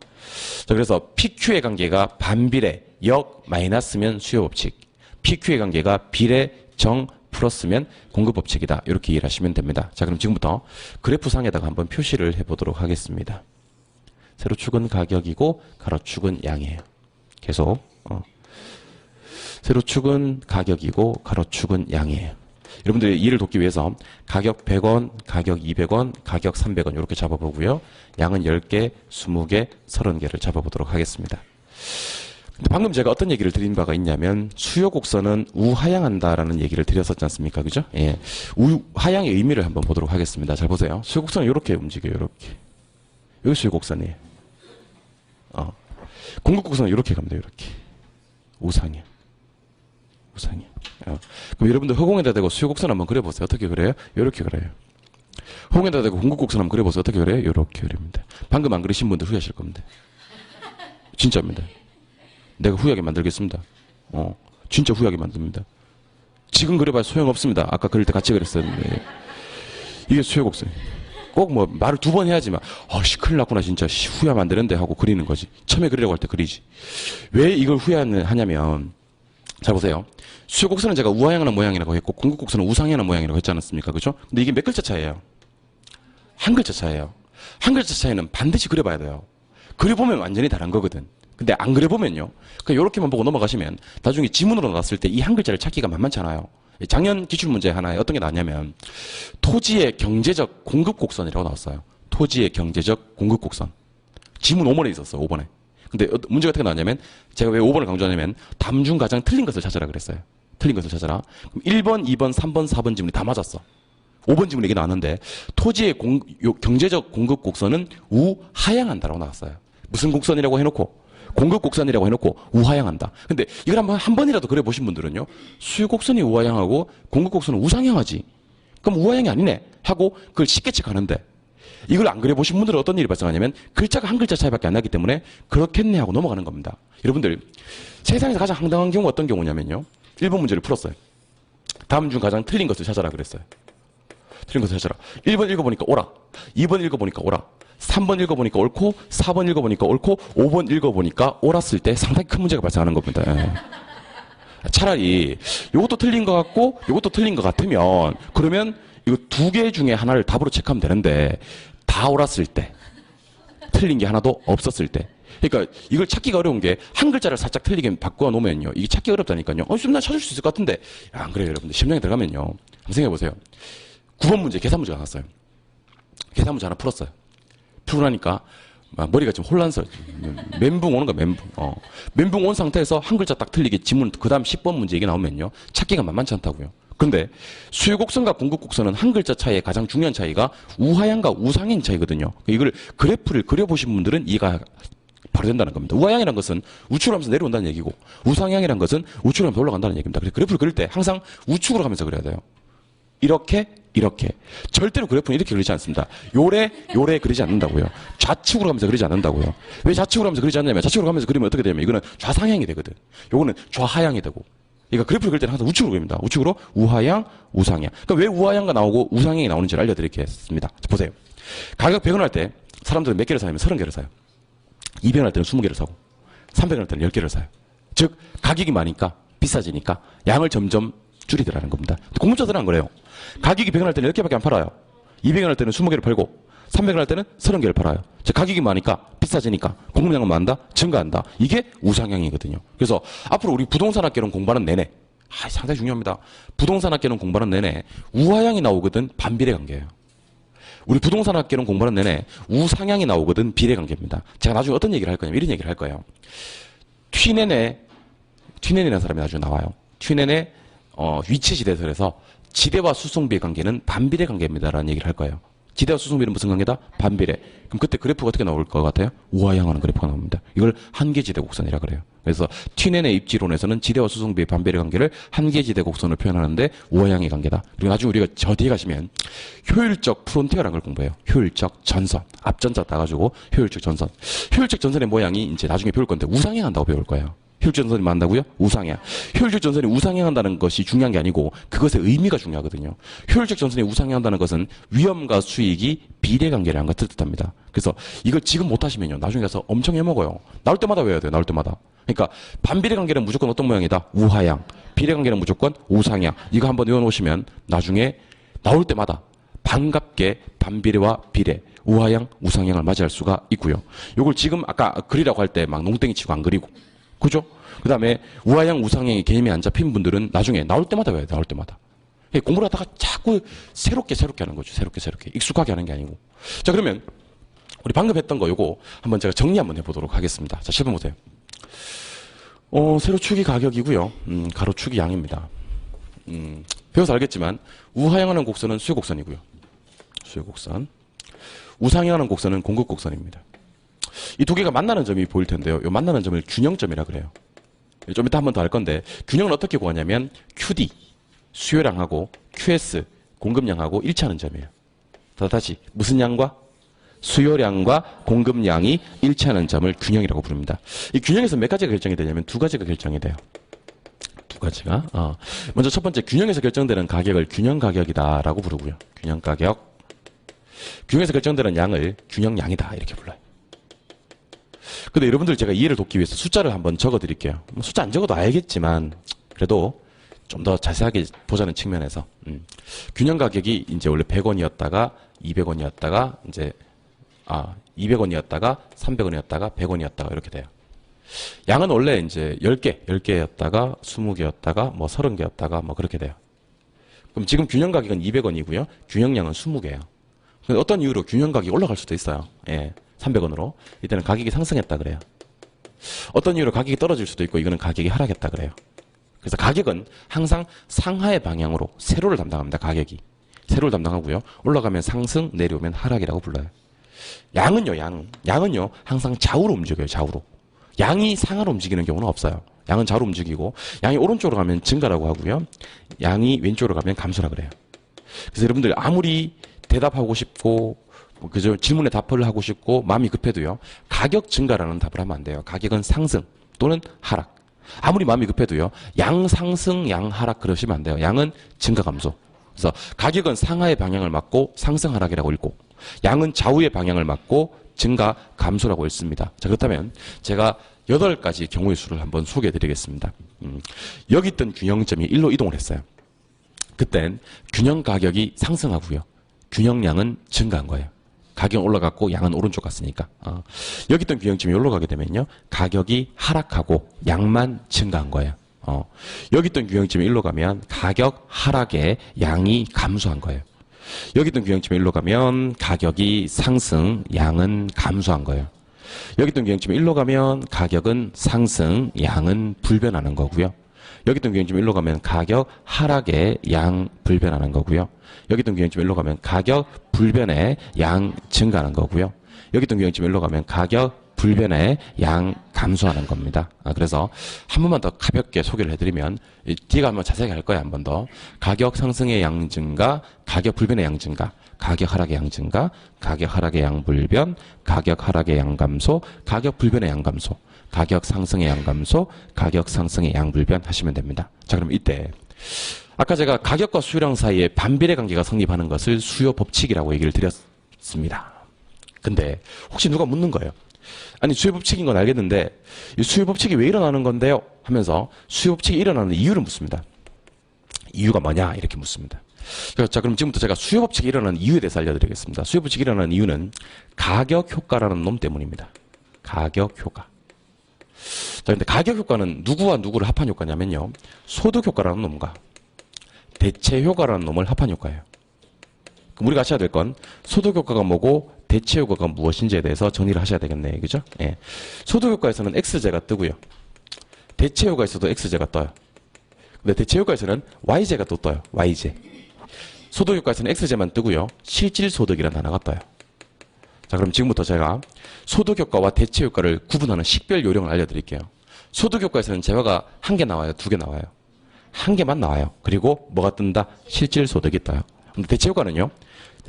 자, 그래서 PQ의 관계가 반비례, 역 마이너스면 수요 법칙. PQ의 관계가 비례, 정 플러스면 공급 법칙이다. 이렇게 이해를 하시면 됩니다. 자, 그럼 지금부터 그래프상에다가 한번 표시를 해보도록 하겠습니다. 세로축은 가격이고 가로축은 양이에요. 계속 세로축은 가격이고 가로축은 양이에요. 여러분들의 이해를 돕기 위해서 가격 100원, 가격 200원, 가격 300원 이렇게 잡아보고요. 양은 10개, 20개, 30개를 잡아보도록 하겠습니다. 근데 방금 제가 어떤 얘기를 드린 바가 있냐면 수요 곡선은 우하향한다라는 얘기를 드렸었지 않습니까? 그죠? 예. 우하향의 의미를 한번 보도록 하겠습니다. 잘 보세요. 수요 곡선은 이렇게 움직여요. 이렇게. 여기 수요 곡선이에요. 공급 곡선은 이렇게 갑니다. 이렇게. 우상향. 우상향. 그럼 여러분들 허공에다 대고 수요 곡선 한번 그려보세요. 어떻게 그려요? 이렇게 그려요. 허공에다 대고 공급 곡선 한번 그려보세요. 어떻게 그려요? 이렇게 그립니다. 방금 안 그리신 분들 후회하실 겁니다. 진짜입니다. 내가 후회하게 만들겠습니다. 진짜 후회하게 만듭니다. 지금 그려봐야 소용없습니다. 아까 그릴 때 같이 그랬었는데. 이게 수요 곡선. 꼭 뭐 말을 2번 해야지만 큰일 났구나 진짜 후회하면 안 되는데 하고 그리는 거지. 처음에 그리려고 할 때 그리지. 왜 이걸 후회하냐면 잘 보세요. 수요 곡선은 제가 우하향하는 모양이라고 했고 공급 곡선은 우상향하는 모양이라고 했지 않았습니까? 그죠? 근데 이게 몇 글자 차이예요? 한 글자 차이예요. 한 글자 차이는 반드시 그려봐야 돼요. 그려보면 완전히 다른 거거든. 근데 안 그려보면요. 그냥 이렇게만 보고 넘어가시면 나중에 지문으로 나왔을 때 이 한 글자를 찾기가 만만찮아요. 작년 기출문제 하나에 어떤 게 나왔냐면 토지의 경제적 공급곡선이라고 나왔어요. 토지의 경제적 공급곡선. 지문 5번에 있었어요. 5번에. 근데 문제가 어떻게 나왔냐면 제가 왜 5번을 강조하냐면 답 중 가장 틀린 것을 찾아라 그랬어요. 틀린 것을 찾아라. 그럼 1번, 2번, 3번, 4번 지문이 다 맞았어. 5번 지문에 이게 나왔는데 토지의 경제적 공급곡선은 우하향한다라고 나왔어요. 무슨 곡선이라고 해놓고 공급 곡선이라고 해놓고 우하향한다. 근데 이걸 한 번이라도 그려보신 분들은요. 수요 곡선이 우하향하고 공급 곡선은 우상향하지. 그럼 우하향이 아니네 하고 그걸 쉽게 체크하는데 이걸 안 그려보신 분들은 어떤 일이 발생하냐면 글자가 한 글자 차이밖에 안 나기 때문에 그렇겠네 하고 넘어가는 겁니다. 여러분들 세상에서 가장 황당한 경우가 어떤 경우냐면요. 1번 문제를 풀었어요. 다음 중 가장 틀린 것을 찾아라 그랬어요. 틀린 것을 찾아라. 1번 읽어보니까 오라. 2번 읽어보니까 오라. 3번 읽어보니까 옳고 4번 읽어보니까 옳고 5번 읽어보니까 옳았을 때 상당히 큰 문제가 발생하는 겁니다. 차라리 이것도 틀린 것 같고 이것도 틀린 것 같으면 그러면 이거 2개 중에 하나를 답으로 체크하면 되는데 다 옳았을 때 틀린 게 하나도 없었을 때 그러니까 이걸 찾기가 어려운 게 한 글자를 살짝 틀리게 바꿔 놓으면요. 이게 찾기 어렵다니까요. 좀 난 찾을 수 있을 것 같은데 안 그래요 여러분들. 심령에 들어가면요. 한번 생각해보세요. 9번 문제 계산 문제가 나왔어요. 계산 문제 하나 풀었어요. 풀고 나니까 머리가 좀 혼란스러워. 멘붕 오는 거야, 멘붕. 멘붕 온 상태에서 한 글자 딱 틀리게 지문, 그 다음 10번 문제 이게 나오면요. 찾기가 만만치 않다고요. 그런데 수요 곡선과 공급 곡선은 한 글자 차이의 가장 중요한 차이가 우하향과 우상향 차이거든요. 이걸 그래프를 그려보신 분들은 이해가 바로 된다는 겁니다. 우하향이라는 것은 우측으로 하면서 내려온다는 얘기고 우상향이라는 것은 우측으로 하면서 올라간다는 얘기입니다. 그래서 그래프를 그릴 때 항상 우측으로 가면서 그려야 돼요. 이렇게 절대로 그래프는 이렇게 그리지 않습니다. 요래 그리지 않는다고요. 좌측으로 가면서 그리지 않는다고요. 왜 좌측으로 가면서 그리지 않냐면 좌측으로 가면서 그리면 어떻게 되냐면 이거는 좌상향이 되거든. 요거는 좌하향이 되고. 그러니까 그래프를 그릴 때는 항상 우측으로 그립니다. 우측으로 우하향, 우상향. 그러니까 왜 우하향가 나오고 우상향이 나오는지를 알려드리겠습니다. 보세요. 가격 100원 할 때 사람들은 몇 개를 사냐면 30개를 사요. 200원 할 때는 20개를 사고 300원 할 때는 10개를 사요. 즉 가격이 많으니까 비싸지니까 양을 점점 줄이더라는 겁니다. 공급자들은 안 그래요. 가격이 100원 할 때는 10개밖에 안 팔아요. 200원 할 때는 20개를 팔고 300원 할 때는 30개를 팔아요. 즉 가격이 많으니까 비싸지니까 공급량은 많다, 증가한다. 이게 우상향이거든요. 그래서 앞으로 우리 부동산학개론 공부하는 내내 상당히 중요합니다. 부동산학개론 공부하는 내내 우하향이 나오거든 반비례 관계예요. 우리 부동산학개론 공부하는 내내 우상향이 나오거든 비례관계입니다. 제가 나중에 어떤 얘기를 할 거냐면 이런 얘기를 할 거예요. 튀넨이라는 사람이 나중에 나와요. 튀넨의 위치지대설에서 지대와 수송비의 관계는 반비례 관계입니다라는 얘기를 할 거예요. 지대와 수송비는 무슨 관계다? 반비례. 그럼 그때 그래프가 어떻게 나올 것 같아요? 우하향하는 그래프가 나옵니다. 이걸 한계지대 곡선이라 그래요. 그래서 튀넨의 입지론에서는 지대와 수송비의 반비례 관계를 한계지대 곡선으로 표현하는데 우하향의 관계다. 그리고 나중에 우리가 저 뒤에 가시면 효율적 프론티어라는 걸 공부해요. 효율적 전선. 앞전자 따가지고 효율적 전선. 효율적 전선의 모양이 이제 나중에 배울 건데 우상향한다고 배울 거예요. 효율적 전선이 만다고요? 우상향. 효율적 전선이 우상향한다는 것이 중요한 게 아니고 그것의 의미가 중요하거든요. 효율적 전선이 우상향한다는 것은 위험과 수익이 비례관계라는 것을 뜻합니다. 그래서 이걸 지금 못하시면요. 나중에 가서 엄청 해먹어요. 나올 때마다 외워야 돼요. 나올 때마다. 그러니까 반비례관계는 무조건 어떤 모양이다? 우하향. 비례관계는 무조건 우상향. 이거 한번 외워놓으시면 나중에 나올 때마다 반갑게 반비례와 비례, 우하향, 우상향을 맞이할 수가 있고요. 이걸 지금 아까 그리라고 할 때 막 농땡이 치고 안 그리고 그죠? 그 다음에 우하향, 우상향의 개념이 안 잡힌 분들은 나중에 나올 때마다 외워야 돼, 나올 때마다. 공부를 하다가 자꾸 새롭게 하는 거죠. 새롭게. 익숙하게 하는 게 아니고. 자, 그러면 우리 방금 했던 거 요거 한번 제가 정리 한번 해보도록 하겠습니다. 자, 7번 보세요. 세로축이 가격이고요. 가로축이 양입니다. 배워서 알겠지만 우하향하는 곡선은 수요곡선이고요. 수요곡선. 우상향하는 곡선은 공급곡선입니다. 이 두 개가 만나는 점이 보일 텐데요. 이 만나는 점을 균형점이라 그래요. 좀 이따 한 번 더 할 건데 균형은 어떻게 구하냐면 QD, 수요량하고 QS, 공급량하고 일치하는 점이에요. 다시 무슨 양과? 수요량과 공급량이 일치하는 점을 균형이라고 부릅니다. 이 균형에서 몇 가지가 결정이 되냐면 두 가지가 결정이 돼요. 두 가지가. 먼저 첫 번째 균형에서 결정되는 가격을 균형가격이다라고 부르고요. 균형가격. 균형에서 결정되는 양을 균형량이다 이렇게 불러요. 근데 여러분들 제가 이해를 돕기 위해서 숫자를 한번 적어드릴게요. 숫자 안 적어도 알겠지만 그래도 좀 더 자세하게 보자는 측면에서 균형 가격이 이제 원래 100원이었다가 200원이었다가 이제 200원이었다가 300원이었다가 100원이었다가 이렇게 돼요. 양은 원래 이제 10개였다가 20개였다가 뭐 30개였다가 뭐 그렇게 돼요. 그럼 지금 균형 가격은 200원이고요. 균형량은 20개예요. 근데 어떤 이유로 균형 가격이 올라갈 수도 있어요. 예. 300원으로. 이때는 가격이 상승했다 그래요. 어떤 이유로 가격이 떨어질 수도 있고 이거는 가격이 하락했다 그래요. 그래서 가격은 항상 상하의 방향으로 세로를 담당합니다. 가격이. 세로를 담당하고요. 올라가면 상승, 내려오면 하락이라고 불러요. 양은요. 항상 좌우로 움직여요. 좌우로. 양이 상하로 움직이는 경우는 없어요. 양은 좌우로 움직이고 양이 오른쪽으로 가면 증가라고 하고요. 양이 왼쪽으로 가면 감소라 그래요. 그래서 여러분들 아무리 대답하고 싶고 그저 질문에 답을 하고 싶고 마음이 급해도요. 가격 증가라는 답을 하면 안 돼요. 가격은 상승 또는 하락. 아무리 마음이 급해도요. 양 상승, 양 하락 그러시면 안 돼요. 양은 증가 감소. 그래서 가격은 상하의 방향을 맞고 상승 하락이라고 읽고 양은 좌우의 방향을 맞고 증가 감소라고 읽습니다. 자, 그렇다면 제가 8가지 경우의 수를 한번 소개해 드리겠습니다. 여기 있던 균형점이 1로 이동을 했어요. 그땐 균형 가격이 상승하고요. 균형량은 증가한 거예요. 가격은 올라갔고 양은 오른쪽 갔으니까. 여기 있던 균형점이 여기로 가게 되면요. 가격이 하락하고 양만 증가한 거예요. 여기 있던 균형점이 일로 가면 가격 하락에 양이 감소한 거예요. 여기 있던 균형점이 일로 가면 가격이 상승, 양은 감소한 거예요. 여기 있던 균형점이 일로 가면 가격은 상승, 양은 불변하는 거고요. 여기 있던 균형점이 일로 가면 가격 하락에 양 불변하는 거고요. 여기 있던 균형점 일로 가면 가격 불변에 양 증가하는 거고요. 여기 있던 균형점 일로 가면 가격 불변의 양 감소하는 겁니다. 그래서 한 번만 더 가볍게 소개를 해드리면 뒤가 한번 자세하게 할 거예요. 한 번 더. 가격 상승의 양 증가, 가격 불변의 양 증가, 가격 하락의 양 증가, 가격 하락의 양 불변, 가격 하락의 양 감소, 가격 불변의 양 감소, 가격 상승의 양 감소, 가격 상승의 양 불변 하시면 됩니다. 자, 그럼 이때 아까 제가 가격과 수요량 사이에 반비례 관계가 성립하는 것을 수요 법칙이라고 얘기를 드렸습니다. 근데 혹시 누가 묻는 거예요. 아니 수요 법칙인 건 알겠는데 이 수요 법칙이 왜 일어나는 건데요? 하면서 수요 법칙이 일어나는 이유를 묻습니다. 이유가 뭐냐? 이렇게 묻습니다. 자, 그럼 지금부터 제가 수요 법칙이 일어나는 이유에 대해서 알려드리겠습니다. 수요 법칙이 일어나는 이유는 가격 효과라는 놈 때문입니다. 가격 효과. 자, 근데 가격 효과는 누구와 누구를 합한 효과냐면요. 소득 효과라는 놈과 대체 효과라는 놈을 합한 효과예요. 그럼 우리가 아셔야 될 건 소득 효과가 뭐고 대체 효과가 무엇인지에 대해서 정리를 하셔야 되겠네. 그죠? 예. 소득 효과에서는 X제가 뜨고요. 대체 효과에서도 X제가 떠요. 근데 대체 효과에서는 Y제가 또 떠요. Y제. 소득 효과에서는 X제만 뜨고요. 실질 소득이라는 단어가 떠요. 자, 그럼 지금부터 제가 소득 효과와 대체 효과를 구분하는 식별 요령을 알려드릴게요. 소득 효과에서는 재화가 한 개 나와요? 두 개 나와요? 한 개만 나와요. 그리고 뭐가 뜬다? 실질 소득이 떠요. 근데 대체 효과는요?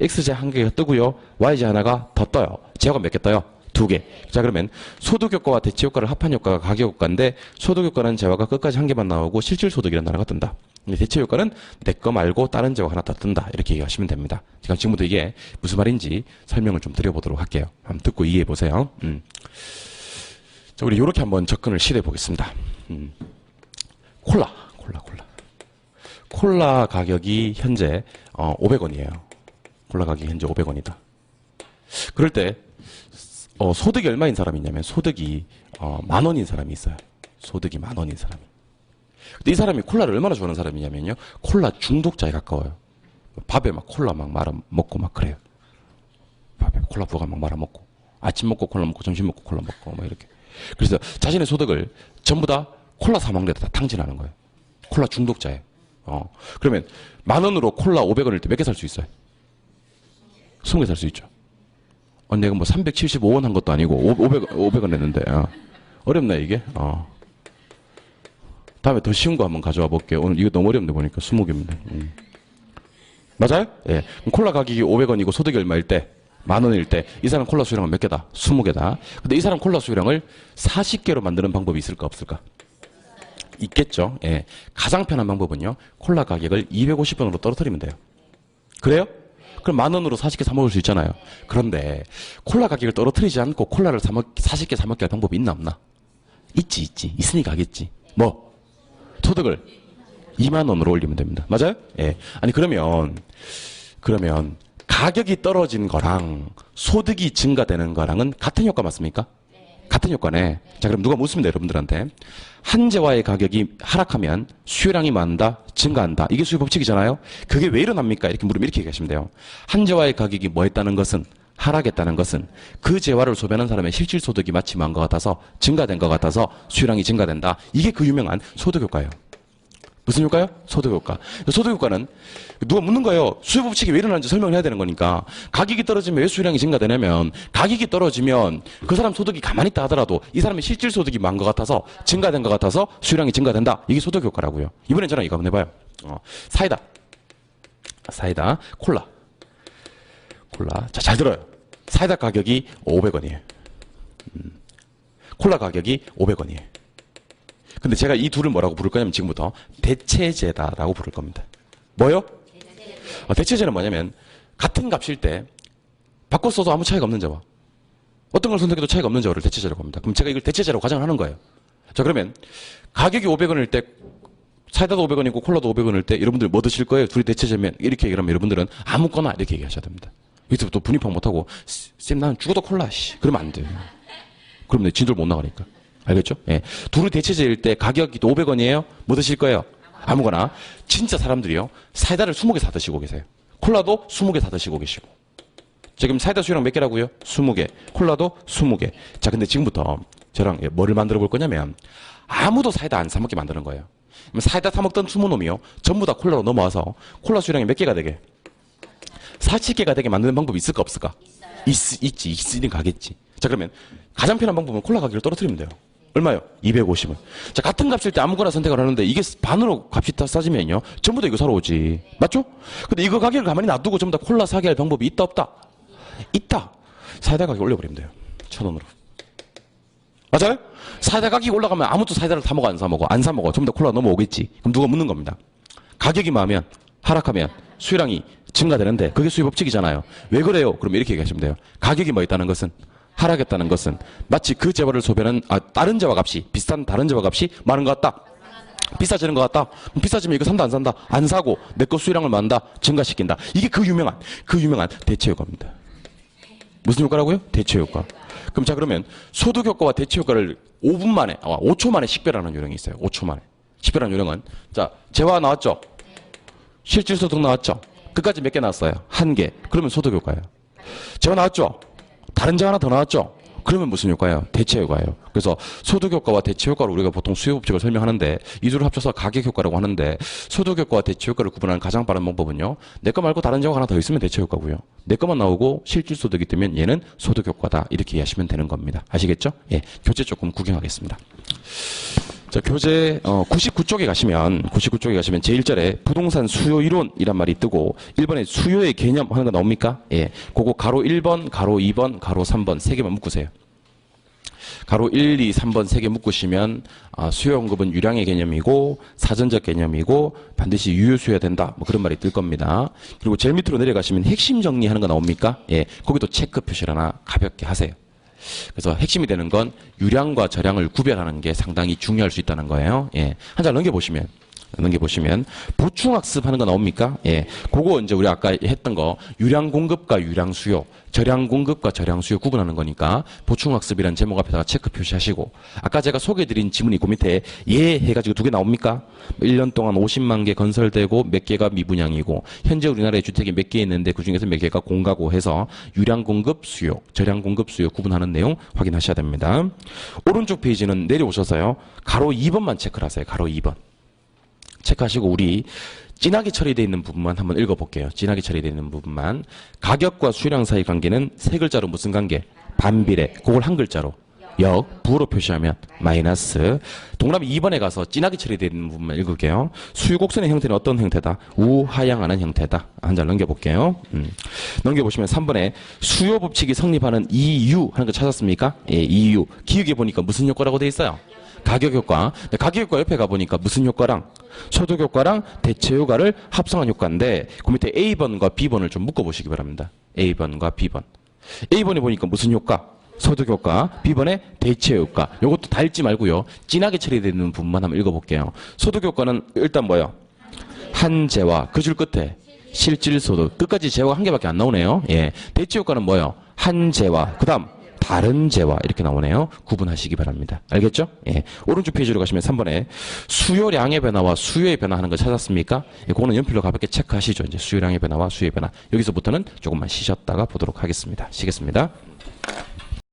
X제 한 개가 뜨고요. Y제 하나가 더 떠요. 제화가 몇 개 떠요? 두 개. 자, 그러면 소득 효과와 대체 효과를 합한 효과가 가격 효과인데 소득 효과는 재화가 끝까지 한 개만 나오고 실질 소득이라는 단어가 뜬다. 근데 대체 효과는 내 거 말고 다른 재화가 하나 더 뜬다. 이렇게 얘기하시면 됩니다. 제가 지금부터 이게 무슨 말인지 설명을 좀 드려보도록 할게요. 한번 듣고 이해해 보세요. 자, 우리 이렇게 한번 접근을 시도해 보겠습니다. 콜라 가격이 현재 500원이에요. 콜라 가격이 현재 500원이다. 그럴 때 소득이 얼마인 사람이 있냐면 소득이 10,000원인 사람이 있어요. 소득이 10,000원인 사람이. 근데 이 사람이 콜라를 얼마나 좋아하는 사람이냐면요. 콜라 중독자에 가까워요. 밥에 막 콜라 막 말아 먹고 막 그래요. 밥에 콜라 부어가 막 말아 먹고 아침 먹고 콜라 먹고 점심 먹고 콜라 먹고 막 이렇게. 그래서 자신의 소득을 전부 다 콜라 사 먹는 데다 탕진하는 거예요. 콜라 중독자예요. 그러면 10,000원으로 콜라 500원일 때 몇 개 살 수 있어요? 20개 살 수 있죠. 내가 뭐 375원 한 것도 아니고 500원 냈는데 어렵나 이게? 다음에 더 쉬운 거 한번 가져와 볼게요. 오늘 이거 너무 어렵네 보니까 20개입니다. 맞아요? 예. 그럼 콜라 가격이 500원이고 소득이 얼마일 때? 10,000원일 때 이 사람 콜라 수요량은 몇 개다? 20개다. 근데 이 사람 콜라 수요량을 40개로 만드는 방법이 있을까 없을까? 있겠죠. 예. 가장 편한 방법은요. 콜라 가격을 250원으로 떨어뜨리면 돼요. 그래요? 그럼 10,000원으로 40개 사 먹을 수 있잖아요. 그런데 콜라 가격을 떨어뜨리지 않고 콜라를 40개 사 먹게 할 방법이 있나 없나? 있지. 있으니까 하겠지. 뭐? 소득을 20,000원으로 올리면 됩니다. 맞아요? 예. 아니 그러면 가격이 떨어진 거랑 소득이 증가되는 거랑은 같은 효과 맞습니까? 같은 효과네. 자, 그럼 누가 묻습니다, 여러분들한테. 한 재화의 가격이 하락하면 수요량이 많다, 증가한다. 이게 수요 법칙이잖아요. 그게 왜 일어납니까? 이렇게 물으면 이렇게 얘기하시면 돼요. 한 재화의 가격이 뭐 했다는 것은, 하락했다는 것은 그 재화를 소비하는 사람의 실질 소득이 마침한 것 같아서, 증가된 것 같아서 수요량이 증가된다. 이게 그 유명한 소득 효과예요. 무슨 효과요? 소득 효과. 소득 효과는 누가 묻는 거예요. 수요 법칙이 왜 일어나는지 설명을 해야 되는 거니까. 가격이 떨어지면 왜 수요량이 증가되냐면 가격이 떨어지면 그 사람 소득이 가만히 있다 하더라도 이 사람의 실질 소득이 많은 것 같아서 증가된 것 같아서 수요량이 증가된다. 이게 소득 효과라고요. 이번엔 저랑 이거 한번 해봐요. 사이다, 콜라. 자, 잘 들어요. 사이다 가격이 500원이에요. 콜라 가격이 500원이에요. 근데 제가 이 둘을 뭐라고 부를 거냐면 지금부터 대체제다라고 부를 겁니다. 뭐요? 대체제는 뭐냐면 같은 값일 때 바꿔 써도 아무 차이가 없는 재화. 어떤 걸 선택해도 차이가 없는 재화를 대체제라고 합니다. 그럼 제가 이걸 대체제라고 가정을 하는 거예요. 자, 그러면 가격이 500원일 때 사이다도 500원이고 콜라도 500원일 때 여러분들 뭐 드실 거예요? 둘이 대체제면 이렇게 얘기하면 여러분들은 아무거나 이렇게 얘기하셔야 됩니다. 여기서 또 분입학 못하고 쌤 나는 죽어도 콜라 그러면 안 돼요. 그럼 내 진도를 못 나가니까. 알겠죠? 예. 둘이 대체제일 때 가격이 또 500원이에요? 뭐 드실 거예요? 아무거나. 진짜 사람들이요. 사이다를 20개 사 드시고 계세요. 콜라도 20개 사 드시고 계시고. 지금 사이다 수요량 몇 개라고요? 20개. 콜라도 20개. 자, 근데 지금부터 저랑 뭐를 만들어 볼 거냐면 아무도 사이다 안 사 먹게 만드는 거예요. 사이다 사 먹던 20놈이요. 전부 다 콜라로 넘어와서 콜라 수요량이 몇 개가 되게? 40개가 되게 만드는 방법이 있을까 없을까? 있지. 있으니까 하겠지. 자, 그러면 가장 편한 방법은 콜라 가격을 떨어뜨리면 돼요. 얼마요? 250원. 자, 같은 값일 때 아무거나 선택을 하는데 이게 반으로 값이 다 싸지면요. 전부 다 이거 사러 오지. 맞죠? 근데 이거 가격을 가만히 놔두고 전부 다 콜라 사게 할 방법이 있다, 없다? 있다. 사이다 가격 올려버리면 돼요. 1,000원으로. 맞아요? 사이다 가격이 올라가면 아무도 사이다를 사 먹어, 안 사 먹어? 안 사 먹어. 전부 다 콜라 넘어오겠지. 그럼 누가 묻는 겁니다. 가격이 마하면, 하락하면 수요량이 증가되는데 그게 수요 법칙이잖아요. 왜 그래요? 그럼 이렇게 얘기하시면 돼요. 가격이 뭐 있다는 것은, 하락했다는 것은 마치 그 재화를 소비하는 다른 재화 값이, 비슷한 다른 재화 값이 많은 것 같다. 비싸지는 것 같다. 그럼 비싸지면 이거 산다, 안 산다? 안 사고 내 거 수요량을 만다, 증가시킨다. 이게 그 유명한 대체 효과입니다. 무슨 효과라고요? 대체 효과. 그럼 자, 그러면 소득 효과와 대체 효과를 5분 만에, 5초 만에 식별하는 요령이 있어요. 5초 만에. 식별하는 요령은, 자, 재화 나왔죠? 실질 소득 나왔죠? 끝까지 몇 개 나왔어요? 1개. 그러면 소득 효과예요. 재화 나왔죠? 다른 재화 하나 더 나왔죠? 그러면 무슨 효과예요? 대체 효과예요. 그래서 소득 효과와 대체 효과를 우리가 보통 수요 법칙을 설명하는데 이 둘을 합쳐서 가격 효과라고 하는데, 소득 효과와 대체 효과를 구분하는 가장 빠른 방법은요. 내 거 말고 다른 재화가 하나 더 있으면 대체 효과고요. 내 것만 나오고 실질 소득이 뜨면 얘는 소득 효과다. 이렇게 이해하시면 되는 겁니다. 아시겠죠? 예. 교재 조금 구경하겠습니다. 자, 교재 99쪽에 가시면 제1절에 부동산 수요 이론이란 말이 뜨고 1번에 수요의 개념 하는 거 나옵니까? 예. 그거 가로 1번, 가로 2번, 가로 3번 세 개만 묶으세요. 가로 1, 2, 3번 세 개 묶으시면 수요 공급은 유량의 개념이고 사전적 개념이고 반드시 유효수여야 된다. 뭐 그런 말이 뜰 겁니다. 그리고 제일 밑으로 내려가시면 핵심 정리하는 거 나옵니까? 예. 거기도 체크 표시를 하나 가볍게 하세요. 그래서 핵심이 되는 건 유량과 저량을 구별하는 게 상당히 중요할 수 있다는 거예요. 예. 한 장 넘겨보시면 보충학습 하는 거 나옵니까? 예. 그거 이제 우리 아까 했던 거 유량 공급과 유량 수요, 저량 공급과 저량 수요 구분하는 거니까 보충학습이라는 제목 앞에다가 체크 표시하시고, 아까 제가 소개해드린 지문이 그 밑에 예 해가지고 2개 나옵니까? 1년 동안 50만 개 건설되고 몇 개가 미분양이고 현재 우리나라에 주택이 몇 개 있는데 그중에서 몇 개가 공가고 해서 유량 공급 수요, 저량 공급 수요 구분하는 내용 확인하셔야 됩니다. 오른쪽 페이지는 내려오셔서요. 가로 2번만 체크를 하세요. 가로 2번. 체크하시고 우리 진하게 처리되어 있는 부분만 한번 읽어볼게요. 진하게 처리되어 있는 부분만. 가격과 수요량 사이 관계는 세 글자로 무슨 관계? 반비례. 그걸 한 글자로 역, 부호로 표시하면 마이너스. 동그라미 2번에 가서 진하게 처리되어 있는 부분만 읽을게요. 수요 곡선의 형태는 어떤 형태다? 우하향하는 형태다. 한 장 넘겨볼게요. 넘겨보시면 3번에 수요 법칙이 성립하는 이유 하는 거 찾았습니까? 예, 이유. 기억에 보니까 무슨 효과라고 되어 있어요? 가격 효과. 가격 효과 옆에 가보니까 무슨 효과랑 소득 효과랑 대체 효과를 합성한 효과인데 그 밑에 A번과 B번을 좀 묶어보시기 바랍니다. A번과 B번. A번에 보니까 무슨 효과? 소득 효과. B번에 대체 효과. 요것도 다 읽지 말고요. 진하게 처리되는 부분만 한번 읽어볼게요. 소득 효과는 일단 뭐예요? 한 재화. 그 줄 끝에 실질 소득. 끝까지 재화가 한 개밖에 안 나오네요. 예. 대체 효과는 뭐예요? 한 재화. 그 다음 다른 재화 이렇게 나오네요. 구분하시기 바랍니다. 알겠죠? 예. 오른쪽 페이지로 가시면 3번에 수요량의 변화와 수요의 변화하는 거 찾았습니까? 예, 그거는 연필로 가볍게 체크하시죠. 이제 수요량의 변화와 수요의 변화. 여기서부터는 조금만 쉬셨다가 보도록 하겠습니다. 쉬겠습니다.